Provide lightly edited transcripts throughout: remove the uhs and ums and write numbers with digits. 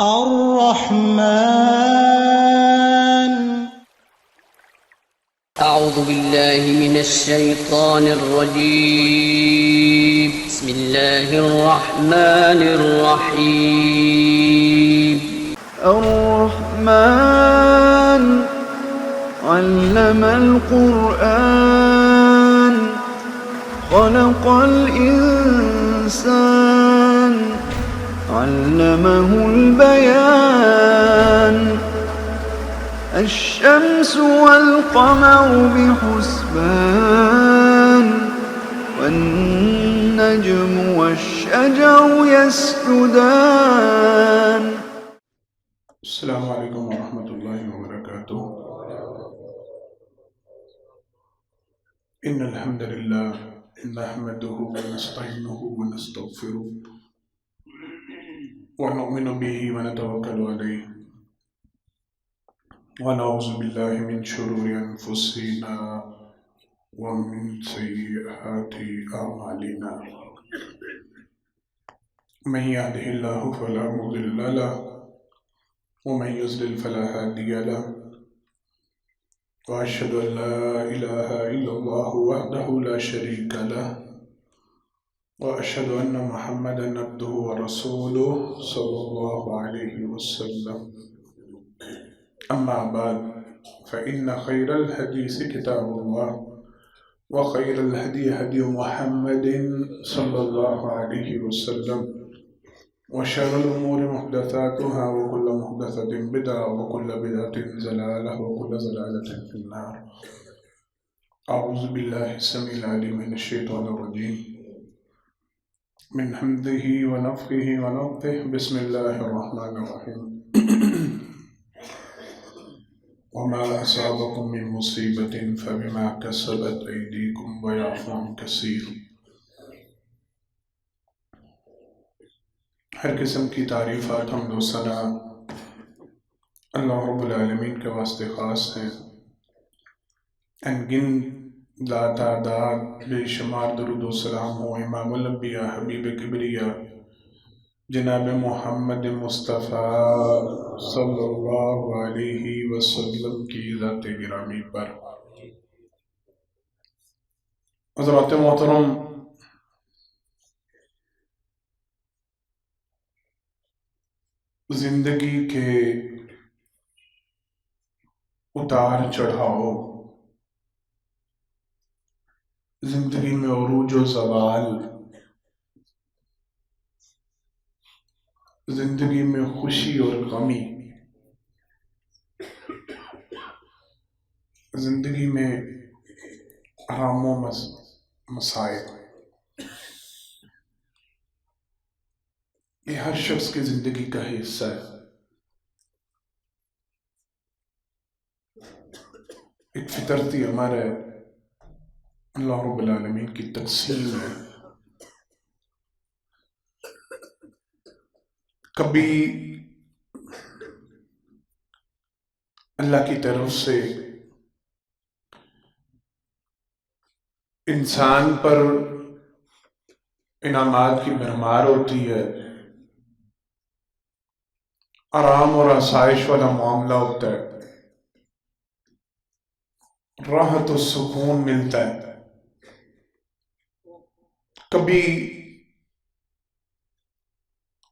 الرحمن. أعوذ بالله من الشيطان الرجيم. بسم الله الرحمن الرحيم. الرحمن علم القرآن خلق الإنسان علمه البيان الشمس والقمر بحسبان والنجم والشجر يسجدان. السلام علیکم ورحمۃ اللہ وبرکاتہ. ان الحمد للہ نحمده ونستعینه ونستغفره ونؤمن به ونتوکل علیہ ونعوذ باللہ من شرور انفسنا ومن سیئات اعمالنا. من يهده الله فلا مضل له ومن يضلل فلا هادي له وأشهد أن لا إله إلا الله وحده لا شريك له وأشهد أن محمدا عبده ورسوله صلى الله عليه وسلم. أما بعد فإن خير الحديث كتاب الله وخير الهدي هدي محمد صلى الله عليه وسلم وشر الأمور محدثاتها وكل محدثة بدعة وكل بدعة ضلالة وكل ضلالة في النار. أعوذ بالله السميع العليم من الشيطان الرجيم من حمده ونفخه ونفثه. بسم الله الرحمن الرحيم. وما أصابكم من مصيبة فبما كسبت أيديكم ويعفو عن كثير. ہر قسم کی تعریفات حمد و ثنا اللہ رب العالمین کے واسطے خاص ہیں. انگن لا تعداد بے شمار درود و سلام ہو امام الانبیاء حبیب کبریا جناب محمد مصطفیٰ صلی اللہ علیہ وسلم کی ذات گرامی پر. حضرات محترم، زندگی کے اتار چڑھاؤ، زندگی میں عروج و زوال، زندگی میں خوشی اور غمی، زندگی میں آرام و مسائل، یہ ہر شخص کی زندگی کا حصہ ہے. ایک فطرتی امر ہے، اللہ رب العالمین کی تقسیم ہے. کبھی اللہ کی طرف سے انسان پر انعامات کی بھرمار ہوتی ہے، آرام اور آسائش والا معاملہ ہوتا ہے، راحت و سکون ملتا ہے. کبھی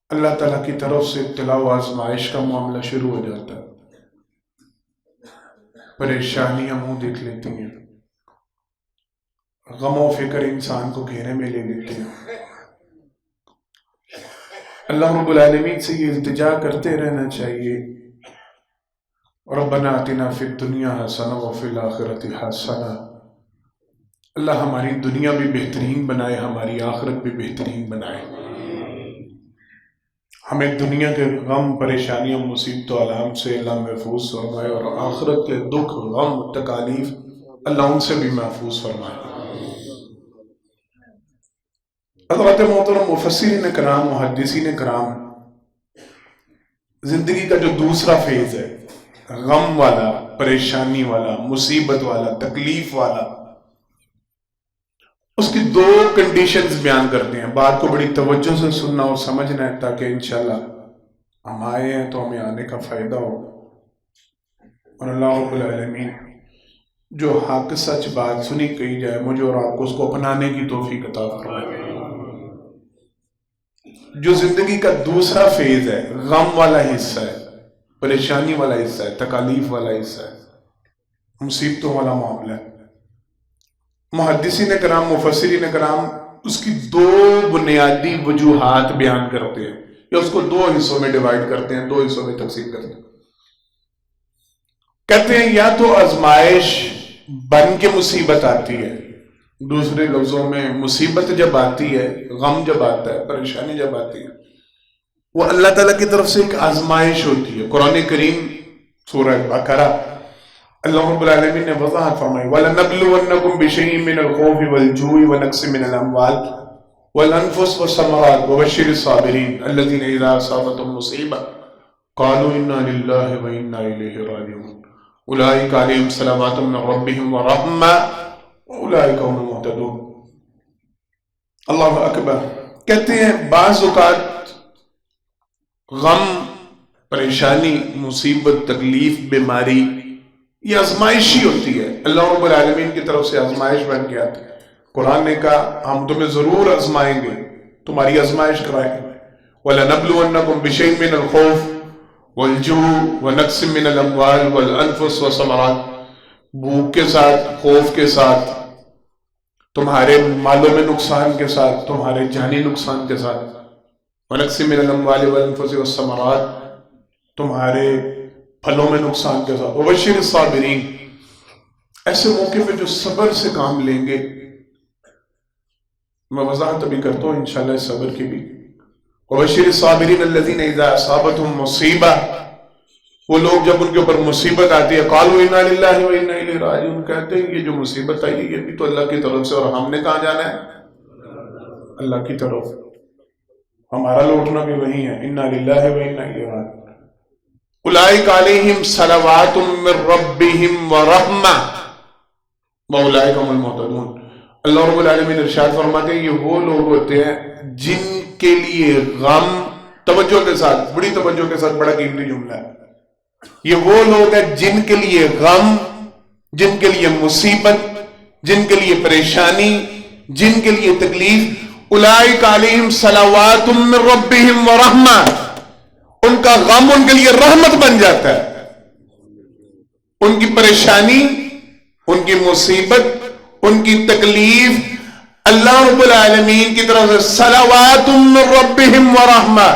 اللہ تعالیٰ کی طرف سے ابتلاء و آزمائش کا معاملہ شروع ہو جاتا ہے، پریشانیاں منہ دیکھ لیتی ہیں، غم و فکر انسان کو گھیرے میں لے لیتے ہیں. اللہ رب العالمین سے یہ التجا کرتے رہنا چاہیے، ربنا آتنا فی الدنیا حسنہ وفی الآخرۃ حسنہ. اللہ ہماری دنیا بھی بہترین بنائے، ہماری آخرت بھی بہترین بنائے. ہمیں دنیا کے غم، پریشانیوں، مصیبت و آلام سے اللہ محفوظ فرمائے، اور آخرت کے دکھ، غم، تکالیف اللہ ان سے بھی محفوظ فرمائے. حضرات محترم، مفسرین کرام، محدثین کرام، زندگی کا جو دوسرا فیز ہے، غم والا، پریشانی والا، مصیبت والا، تکلیف والا، اس کی دو کنڈیشنز بیان کرتے ہیں. بات کو بڑی توجہ سے سننا اور سمجھنا ہے تاکہ انشاءاللہ ہم آئے ہیں تو ہمیں آنے کا فائدہ ہو، اور اللہ رب العالمین جو حق سچ بات سنی کہی جائے مجھے اور آپ کو اس کو اپنانے کی توفیق عطا فرمائے۔ جو زندگی کا دوسرا فیز ہے، غم والا حصہ ہے، پریشانی والا حصہ ہے، تکالیف والا حصہ ہے، مصیبتوں والا معاملہ ہے، محدثین کرام مفسرین کرام اس کی دو بنیادی وجوہات بیان کرتے ہیں، یا اس کو دو حصوں میں ڈیوائیڈ کرتے ہیں، دو حصوں میں تقسیم کرتے ہیں۔ کہتے ہیں یا تو آزمائش بن کے مصیبت آتی ہے، دوسرے لفظوں میں مصیبت جب آتی ہے، غم جب آتا ہے، پریشانی جب آتی ہے، وہ اللہ تعالیٰ کی طرف سے ایک آزمائش ہوتی ہے۔ قرآن کریم سورہ بقرہ اللہ رب العالمین نے وضاحت فرمائی وَلَنَبْلُوَنَّكُمْ بِشَيْءٍ مِّنَ الْخَوْفِ وَالْجُوعِ وَنَقْصٍ مِّنَ الْأَمْوَالِ وَالْأَنفُسِ وَالثَّمَرَاتِ وَبَشِّرِ الصَّابِرِينَ الَّذِينَ إِذَا أَصَابَتْهُمْ مُصِيبَةٌ قَالُوا إِنَّا لِلَّهِ وَإِنَّا إِلَيْهِ رَاجِعُونَ أُولَٰئِكَ عَلَيْهِمْ صَلَوَاتٌ مِّن رَّبِّهِمْ وَرَحْمَةٌ وَأُولَٰئِكَ هُمُ الْمُهْتَدُونَ۔ اللہ اکبر۔ کہتے ہیں بعض اوقات غم، پریشانی، مصیبت، تکلیف، بیماری یہ آزمائشی ہوتی ہے، اللہ رب العالمین کی طرف سے آزمائش بن کے آتی ہے۔ قرآن نے کہا ہم تمہیں ضرور آزمائیں گے، تمہاری آزمائش کرائیں گے۔ وَلَنَبْلُوَنَّكُمْ بِشَيْءٍ مِّنَ الْخَوْفِ وَالْجُوعِ وَنَقْصٍ مِّنَ الْأَمْوَالِ وَالْأَنفُسِ وَالثَّمَرَاتِ، بھوک کے ساتھ، خوف کے ساتھ، تمہارے مالوں میں نقصان کے ساتھ، تمہارے جانی نقصان کے ساتھ، وَنَقْصٍ مِّنَ الْأَمْوَالِ وَالْأَنفُسِ وَالثَّمَرَاتِ، تمہارے پھلوں میں نقصان کے ساتھ، وَبَشِّرِ الصَّابِرِينَ، ایسے موقع پہ جو صبر سے کام لیں گے۔ میں وضاحت ابھی کرتا ہوں انشاءاللہ اس صبر کی بھی۔ وَبَشِّرِ الصَّابِرِينَ الَّذِينَ إِذَا أَصَابَتْهُمْ مُصِيبَةٌ، وہ لوگ جب ان کے اوپر مصیبت آتی ہے قَالُوا إِنَّا لِلَّهِ وَإِنَّا إِلَيْهِ رَاجِعُونَ، کہتے ہیں یہ جو مصیبت آئی ہے یہ بھی تو اللہ کی طرف سے، اور ہم نے کہاں جانا ہے؟ اللہ کی طرف، ہمارا لوٹنا بھی وہی ہے۔ إِنَّا لِلَّهِ وَإِنَّا إِلَيْهِ رَاجِعُونَ۔ اولئک علیہم صلوات من ربہم ورحمہ واولئک هم المہتدون۔ اللہ رب العالمین ارشاد فرماتے ہیں یہ وہ لوگ ہوتے ہیں جن کے لیے غم، توجہ کے ساتھ، بڑی توجہ کے ساتھ، بڑا قیمتی جملہ ہے، یہ وہ لوگ ہیں جن کے لیے غم، جن کے لیے مصیبت، جن کے لیے پریشانی، جن کے لیے تکلیف، اولئک علیہم صلوات من ربہم ورحمہ، ان کا غم ان کے لیے رحمت بن جاتا ہے، ان کی پریشانی، ان کی مصیبت، ان کی تکلیف اللہ رب العالمین کی طرف سے صلوات من ربہم ورحمہ،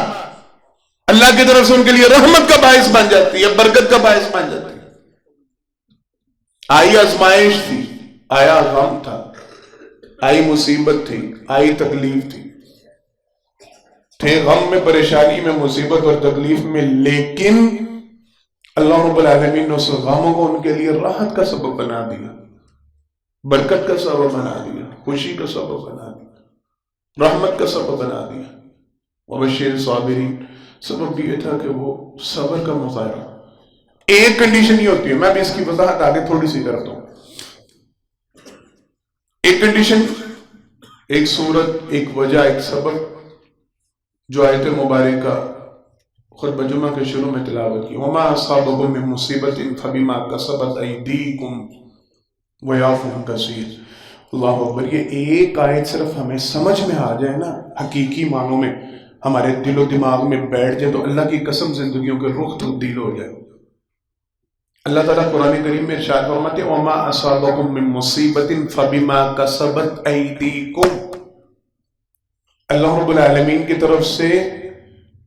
اللہ کی طرف سے ان کے لیے رحمت کا باعث بن جاتی ہے، برکت کا باعث بن جاتی ہے۔ آئی آزمائش تھی، آیا غم تھا، آئی مصیبت تھی، آئی تکلیف تھی، تھے غم میں، پریشانی میں، مصیبت اور تکلیف میں، لیکن اللہ رب العالمین نے اس غموں کو ان کے لیے راحت کا سبب بنا دیا، برکت کا سبب بنا دیا، خوشی کا سبب بنا دیا، رحمت کا سبب بنا دیا۔ وبشر الصابرین، سبب یہ تھا کہ وہ صبر کا مظاہرہ۔ ایک کنڈیشن یہ ہوتی ہے، میں بھی اس کی وضاحت آگے تھوڑی سی کرتا ہوں۔ ایک کنڈیشن، ایک صورت، ایک وجہ، ایک سبب جو آیت مبارکہ خطبہ جمعہ کے شروع میں تلاوت کی، وَمَا أَصَابَكُم مِّن مُّصِيبَةٍ فَبِمَا كَسَبَتْ أَيْدِيكُمْ وَيَعْفُو عَن كَثِيرٍ۔ اللہ اکبر۔ یہ ایک آیت صرف ہمیں سمجھ میں آ جائے نا، حقیقی معنوں میں ہمارے دل و دماغ میں بیٹھ جائے تو اللہ کی قسم زندگیوں کے رخ تبدیل ہو جائے۔ اللہ تعالیٰ قرآن کریم میں ارشاد فرماتے ہیں وَمَا أَصَابَكُم مِّن مُّصِيبَةٍ فَبِمَا كَسَبَتْ أَيْدِيكُمْ، اللہ رب العالمین کی طرف سے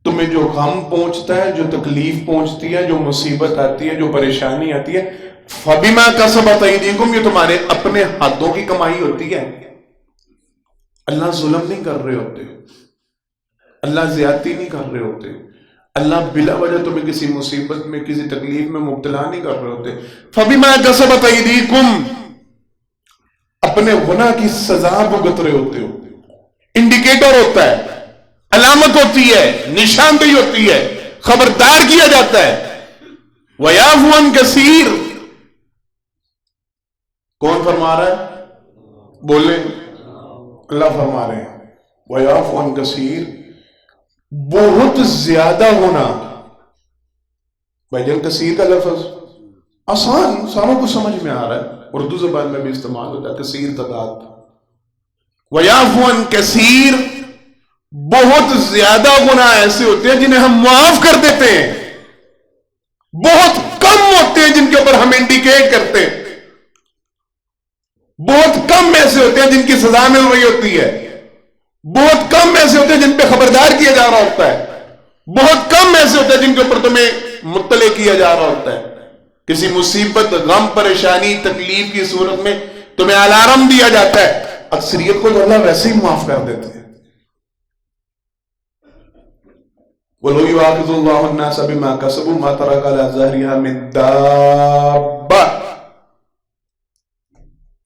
تمہیں جو غم پہنچتا ہے، جو تکلیف پہنچتی ہے، جو مصیبت آتی ہے، جو پریشانی آتی ہے، فَبِمَا كَسَبَتْ أَيْدِيكُمْ، یہ تمہارے اپنے ہاتھوں کی کمائی ہوتی ہے۔ اللہ ظلم نہیں کر رہے ہوتے، اللہ زیادتی نہیں کر رہے ہوتے، اللہ بلا وجہ تمہیں کسی مصیبت میں، کسی تکلیف میں مبتلا نہیں کر رہے ہوتے۔ فَبِمَا كَسَبَتْ أَيْدِيكُمْ، اپنے گناہ کی سزا بھگت رہے ہوتے ہو۔ انڈیکیٹر ہوتا ہے، علامت ہوتی ہے، نشاندہی ہوتی ہے، خبردار کیا جاتا ہے۔ وَيَعْفُو عَن كَثِيرٍ، کون فرما رہا ہے؟ بولیں، اللہ فرما رہے ہیں۔ وَيَعْفُو عَن كَثِيرٍ، بہت زیادہ گناہ بھائی جان کثیر کا لفظ آسان، ساروں کو سمجھ میں آ رہا ہے، اردو زبان میں بھی استعمال ہوتا ہے، کثیر تعداد۔ وَيَعْفُو عَنْ کثیر، بہت زیادہ گناہ ایسے ہوتے ہیں جنہیں ہم معاف کر دیتے ہیں، بہت کم ہوتے ہیں جن کے اوپر ہم انڈیکیٹ کرتے ہیں، بہت کم ایسے ہوتے ہیں جن کی سزا مل رہی ہوتی ہے، بہت کم ایسے ہوتے ہیں جن پہ خبردار کیا جا رہا ہوتا ہے، بہت کم ایسے ہوتے ہیں جن کے اوپر تمہیں مطلع کیا جا رہا ہوتا ہے۔ کسی مصیبت، غم، پریشانی، تکلیف کی صورت میں تمہیں الارم دیا جاتا ہے، اکثریت کو تو اللہ ویسے ہی معاف کر دیتے ہیں۔ وَلَوْ يُؤَاخِذُ اللَّهُ النَّاسَ بِمَا كَسَبُوا مَا تَرَكَ عَلَى ظَهْرِهَا مِن دَابَّةٍ۔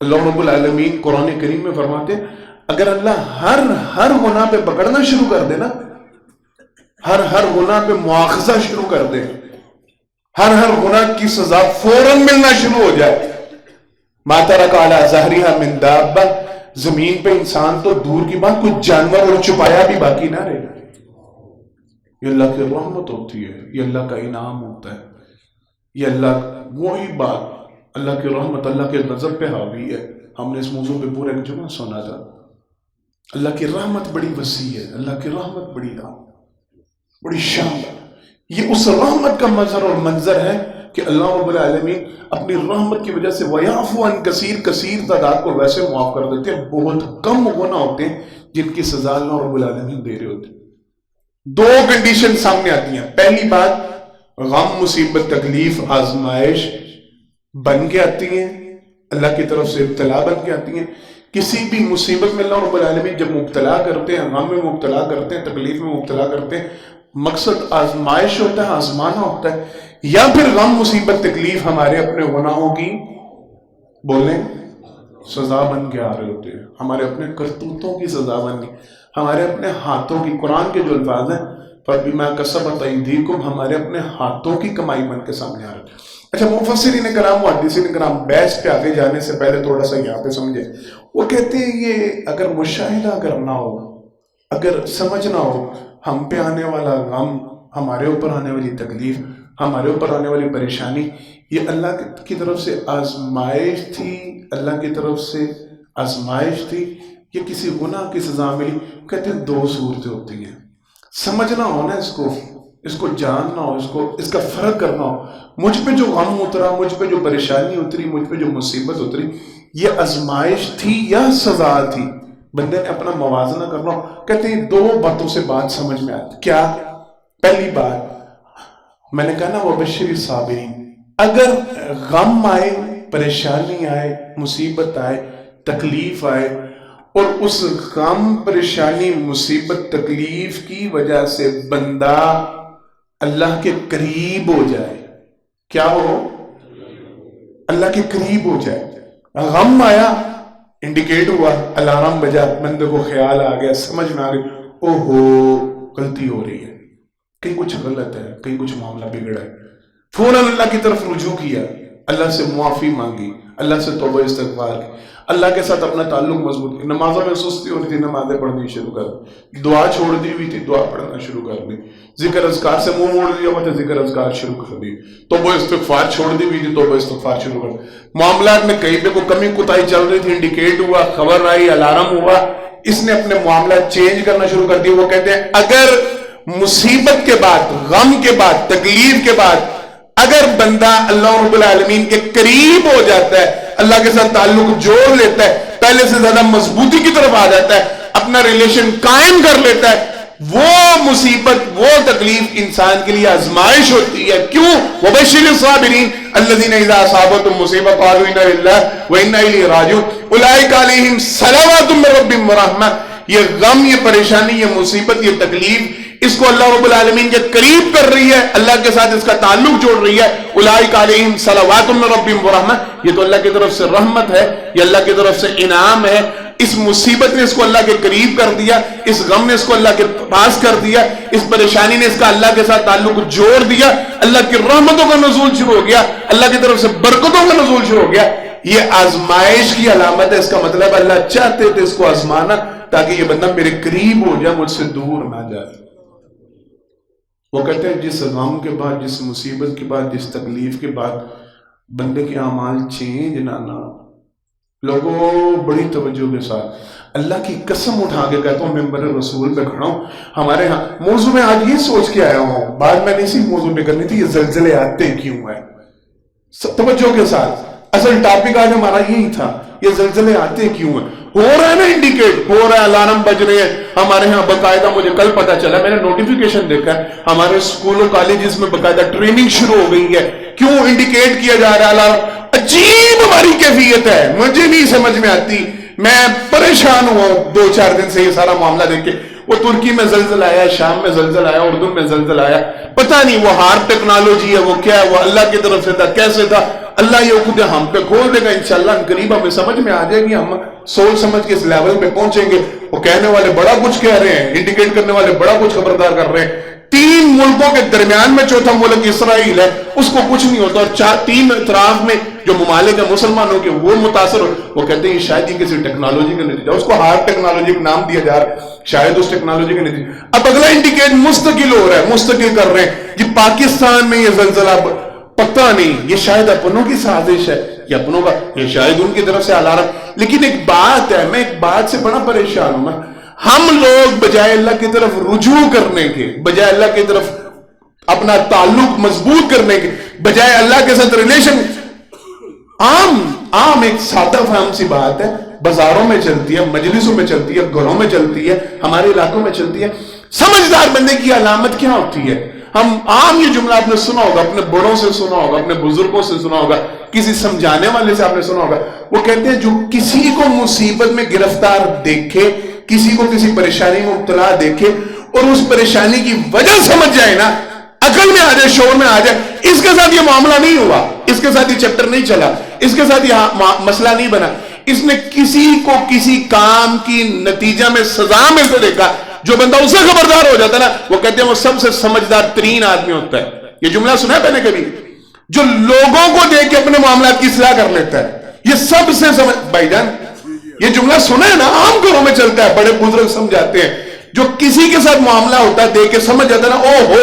اللہ رب العالمین قرآن کریم میں فرماتے ہیں اگر اللہ ہر گناہ پہ پکڑنا شروع کر دے نا، ہر گناہ پہ مواخذہ شروع کر دے، ہر گناہ کی سزا فوراً ملنا شروع ہو جائے، مَا تَرَكَ عَلَى ظَهْرِهَا مِن دَابَّةٍ، زمین پہ انسان تو دور کی بات، کچھ جانور اور چھپایا بھی باقی نہ رہے۔ یہ اللہ کی رحمت ہوتی ہے، یہ اللہ کا انعام ہوتا ہے، یہ اللہ وہی بات، اللہ کی رحمت اللہ کے غضب پہ حاوی ہے۔ ہم نے اس موضوع پہ پورا ایک جمعہ سنا تھا، اللہ کی رحمت بڑی وسیع ہے، اللہ کی رحمت بڑی شاندار۔ یہ اس رحمت کا مظہر اور منظر ہے کہ اللہ رب العالمین اپنی رحمت کی وجہ سے وَيَعْفُو عَنْ کثیر تعداد کو ویسے معاف کر دیتے ہیں، بہت کم گناہ ہوتے ہیں جن کی سزا اللہ رب العالمین دے رہے ہوتے ہیں۔ دو کنڈیشن سامنے آتی ہیں، پہلی بات غم، مصیبت، تکلیف، آزمائش بن کے آتی ہیں، اللہ کی طرف سے ابتلا بن کے آتی ہیں۔ کسی بھی مصیبت میں اللہ رب العالمین جب مبتلا کرتے ہیں، غم میں مبتلا کرتے ہیں، تکلیف میں مبتلا کرتے ہیں، مقصد آزمائش ہوتا ہے، آزمانا ہوتا ہے، یا پھر غم، مصیبت، تکلیف ہمارے اپنے گناہوں کی بولیں سزا بن کے آ رہے ہوتے ہیں، ہمارے اپنے کرتوتوں کی سزا بن کے، ہمارے اپنے ہاتھوں کی، قرآن کے جو الفاظ ہیں فَبِمَا كَسَبَتْ أَيْدِيكُمْ، ہمارے اپنے ہاتھوں کی کمائی بن کے سامنے آ رہے ہیں۔ اچھا، مفسرین کرام، محدثین کرام، بحث پہ آگے جانے سے پہلے تھوڑا سا یہاں پہ سمجھے، وہ کہتے ہیں یہ اگر مشاہدہ کرنا ہو، اگر سمجھنا ہو، ہم پہ آنے والا غم، ہمارے اوپر آنے والی تکلیف، ہمارے اوپر آنے والی پریشانی، یہ اللہ کی طرف سے آزمائش تھی، اللہ کی طرف سے آزمائش تھی، یہ کسی گناہ کی سزا ملی؟ کہتے ہیں دو صورتیں ہوتی ہیں، سمجھنا ہو نا، اس کو جاننا ہو، اس کا فرق کرنا ہو، مجھ پہ جو غم اترا، مجھ پہ جو پریشانی اتری، مجھ پہ جو مصیبت اتری، یہ آزمائش تھی یا سزا تھی؟ بندے نے اپنا موازنہ کرنا ہو۔ کہتے ہیں دو باتوں سے بات سمجھ میں آتی۔ کیا؟ پہلی بات میں نے کہا نا وَبَشِّرِ الصَّابِرِينَ، اگر غم آئے، پریشانی آئے، مصیبت آئے، تکلیف آئے، اور اس غم، پریشانی، مصیبت، تکلیف کی وجہ سے بندہ اللہ کے قریب ہو جائے، کیا ہو؟ اللہ کے قریب ہو جائے۔ غم آیا، انڈیکیٹ ہوا، الارم بجا، بندے کو خیال آ گیا، سمجھ میں آ گئی، اوہو غلطی ہو رہی ہے، کہیں کچھ غلط ہے، کہیں کچھ معاملہ بگڑا ہے، فوراً اللہ کی طرف رجوع کیا، اللہ سے معافی مانگی، اللہ سے توبہ استغفار کی، اللہ کے ساتھ اپنا تعلق مضبوط کی، نمازوں میں سستی ہو رہی تھی، نمازیں پڑھنی شروع کر دی، دعا چھوڑ دی ہوئی تھی، دعا پڑھنا شروع کر دی، ذکر اذکار سے منہ موڑ دیا ہوا تھا، ذکر اذکار شروع کر دی، توبہ استغفار چھوڑ دی ہوئی تھی، توبہ استغفار شروع کر دی، معاملات میں کہیں پہ کوئی کمی کوتاہی چل رہی تھی، انڈیکیٹ ہوا، خبر آئی، الارم ہوا، اس نے اپنے معاملات چینج کرنا شروع کر دی۔ وہ کہتے ہیں اگر مصیبت کے بعد، غم کے بعد، تکلیف کے بعد اگر بندہ اللہ رب العالمین کے قریب ہو جاتا ہے، اللہ کے ساتھ تعلق جوڑ لیتا ہے، پہلے سے زیادہ مضبوطی کی طرف آ جاتا ہے، اپنا ریلیشن قائم کر لیتا ہے، وہ مصیبت، وہ تکلیف انسان کے لیے آزمائش ہوتی ہے۔ کیوں؟ وَبَشِّرِ الصَّابِرِينَ الَّذِينَ إِذَا أَصَابَتْهُم مُّصِيبَةٌ قَالُوا إِنَّا لِلَّهِ وَإِنَّا إِلَيْهِ رَاجِعُونَ أُولَٰئِكَ عَلَيْهِمْ صَلَوَاتٌ مِّن رَّبِّهِمْ وَرَحْمَةٌ۔ یہ غم، یہ پریشانی، یہ مصیبت، یہ تکلیف اس کو اللہ رب العالمین کے قریب کر رہی ہے، اللہ کے ساتھ اس کا تعلق جوڑ رہی ہے۔ اولئک علیہم صلوات من ربہم ورحمہ، یہ تو اللہ کی طرف سے رحمت ہے، یہ اللہ کی طرف سے انعام ہے۔ اس مصیبت نے اس کو اللہ کے قریب کر دیا، اس غم نے اس کو اللہ کے پاس کر دیا، اس پریشانی نے اس کا اللہ کے ساتھ تعلق جوڑ دیا، اللہ کی رحمتوں کا نزول شروع ہو گیا، اللہ کی طرف سے برکتوں کا نزول شروع ہو گیا۔ یہ آزمائش کی علامت ہے، اس کا مطلب اللہ چاہتے تھے اس کو آزمانا تاکہ یہ بندہ میرے قریب ہو جائے، مجھ سے دور نہ جائے۔ وہ کہتے ہیں جس غم کے بعد، جس مصیبت کے بعد، جس تکلیف کے بعد بندے کے اعمال چینج نہ لوگوں بڑی توجہ کے ساتھ اللہ کی قسم اٹھا کے کہتا ہوں، ممبر رسول پہ کھڑا ہوں، ہمارے ہاں موضوع میں آج یہ سوچ کے آیا ہوں، بعد میں اسی موضوع پہ کرنی تھی، یہ زلزلے آتے کیوں ہیں؟ توجہ کے ساتھ اصل ٹاپک آج ہمارا یہی تھا، یہ زلزلے آتے کیوں ہیں؟ ہو رہا ہے نا انڈیکیٹ، ہو رہا ہے، الارم بج رہے ہیں ہمارے ہاں باقاعدہ، مجھے کل پتا چلا، میں نے نوٹیفیکیشن دیکھا ہے ہمارے اسکول اور کالجز میں باقاعدہ ٹریننگ شروع ہو گئی ہے، کیوں انڈیکیٹ کیا جا رہا ہے الارم؟ عجیب ہماری کیفیت ہے، مجھے نہیں سمجھ میں آتی، میں پریشان ہوا ہوں 2-4 دن سے یہ سارا معاملہ دیکھ کے۔ وہ ترکی میں زلزلہ آیا، شام میں زلزلہ آیا، اردن میں زلزلہ آیا، پتہ نہیں وہ ہارڈ ٹیکنالوجی ہے، وہ کیا ہے، وہ اللہ کی طرف سے تھا، کیسے تھا، اللہ یہ خود ہم پہ کھول دے گا انشاءاللہ، قریب ہمیں سمجھ میں آ جائے گی، ہم سوچ سمجھ کے اس لیول پہ پہنچیں گے۔ وہ کہنے والے بڑا کچھ کہہ رہے ہیں، انڈیکیٹ کرنے والے بڑا کچھ خبردار کر رہے ہیں، 3 ملکوں کے درمیان میں چوتھا ملک اسرائیل ہے، اس کو کچھ نہیں ہوتا، اور 3 اطراف میں جو ممالک ہیں مسلمانوں کے وہ متاثر ہو، وہ کہتے ہیں یہ شاید ہی کسی ٹیکنالوجی کا نتیجہ، اس کو ہارڈ ٹیکنالوجی کا نام دیا جا رہا ہے، شاید اس ٹیکنالوجی کا نتیجہ۔ اب اگلا انڈیکیٹ مستقل ہو رہا ہے، مستقل کر رہے ہیں کہ پاکستان میں یہ زلزلہ پتہ نہیں، یہ شاید اپنوں کی سازش ہے، یہ اپنوں کا، یہ شاید ان کی طرف سے الارم۔ لیکن ایک بات ہے، میں ایک بات سے بڑا پریشان ہوں، ہم لوگ بجائے اللہ کی طرف رجوع کرنے کے، بجائے اللہ کی طرف اپنا تعلق مضبوط کرنے کے، بجائے اللہ کے ساتھ ریلیشن، عام ایک سادہ فہم سی بات ہے، بازاروں میں چلتی ہے، مجلسوں میں چلتی ہے، گھروں میں چلتی ہے، ہمارے علاقوں میں چلتی ہے، سمجھدار بندے کی علامت کیا ہوتی ہے؟ ہم عام یہ جملہ آپ نے سنا ہوگا، اپنے بڑوں سے سنا ہوگا، اپنے بزرگوں سے سنا ہوگا، کسی سمجھانے والے سے آپ نے سنا ہوگا، وہ کہتے ہیں جو کسی کو مصیبت میں گرفتار دیکھے، کسی کو کسی پریشانی میں مبتلا دیکھے اور اس پریشانی کی وجہ سمجھ جائے نا، عقل میں آ جائے، شعور میں آ جائے، اس کے ساتھ یہ معاملہ نہیں ہوا، اس کے ساتھ یہ چیپٹر نہیں چلا، اس کے ساتھ یہ مسئلہ نہیں بنا، اس نے کسی کو کسی کام کی نتیجہ میں سزا میں سے دیکھا، جو بندہ اسے خبردار ہو جاتا ہے نا، وہ کہتے ہیں وہ سب سے سمجھدار ترین آدمی ہوتا ہے۔ یہ جملہ سنا ہے میں نے کبھی؟ جو لوگوں کو دیکھ کے اپنے معاملات کی اصلاح کر لیتا ہے، یہ سب سے بھائی جان یہ جملہ سنا ہے نا، عام گھروں میں چلتا ہے، بڑے بزرگ سمجھاتے ہیں، جو کسی کے ساتھ معاملہ ہوتا ہے دیکھ کے سمجھ جاتا ہے نا، او ہو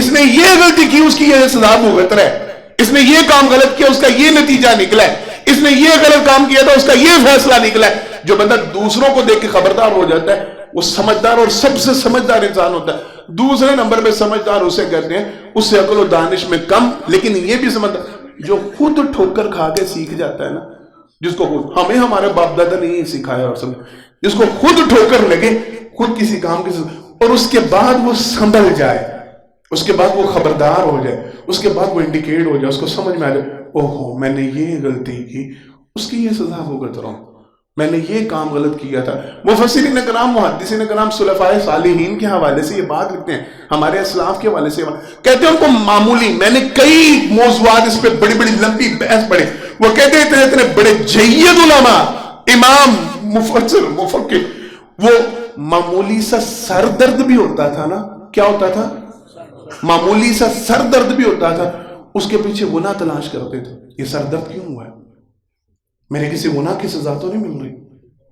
اس نے یہ غلطی کی، اس کی یہ سزا بھگت رہا ہے، اس نے یہ کام غلط کیا، اس کا یہ نتیجہ نکلا ہے، اس نے یہ غلط کام کیا تھا، اس کا یہ فیصلہ نکلا ہے۔ جو بندہ دوسروں کو دیکھ کے خبردار ہو جاتا ہے وہ سمجھدار اور سب سے سمجھدار انسان ہوتا ہے۔ دوسرے نمبر پہ سمجھدار اسے کہتے ہیں اس سے عقل و دانش میں کم، لیکن یہ بھی سمجھدار جو خود ٹھوکر کھا کے سیکھ جاتا ہے نا، جس کو خود، ہمیں ہمارے باپ دادا نے یہ سکھایا اور سمجھ، جس کو خود ٹھوکر لگے، خود کسی کام کی، اور اس کے بعد وہ سنبھل جائے، اس کے بعد وہ خبردار ہو جائے، اس کے بعد وہ انڈیکیٹ ہو جائے، اس کو سمجھ میں آ جائے، اوہو میں نے یہ غلطی کی، اس کی یہ سزا بھگت رہا ہوں، میں نے یہ کام غلط کیا تھا۔ مفسرین کرام، محدثین کرام، سلفاء صالحین کے حوالے سے یہ بات لکھتے ہیں، ہمارے اسلاف کے حوالے سے کہتے ہیں ان کو معمولی، میں نے کئی موضوعات اس پہ بڑی بڑی لمبی بحث پڑھے، وہ کہتے ہیں اتنے بڑے جید علماء، امام، مفسر، مفکر، وہ معمولی سا سر درد بھی ہوتا تھا نا، کیا ہوتا تھا؟ معمولی سا سر درد بھی ہوتا تھا، اس کے پیچھے گناہ تلاش کرتے تھے، یہ سر درد کیوں ہوا ہے؟ میرے کسی گناہ کی سزا تو نہیں مل رہی،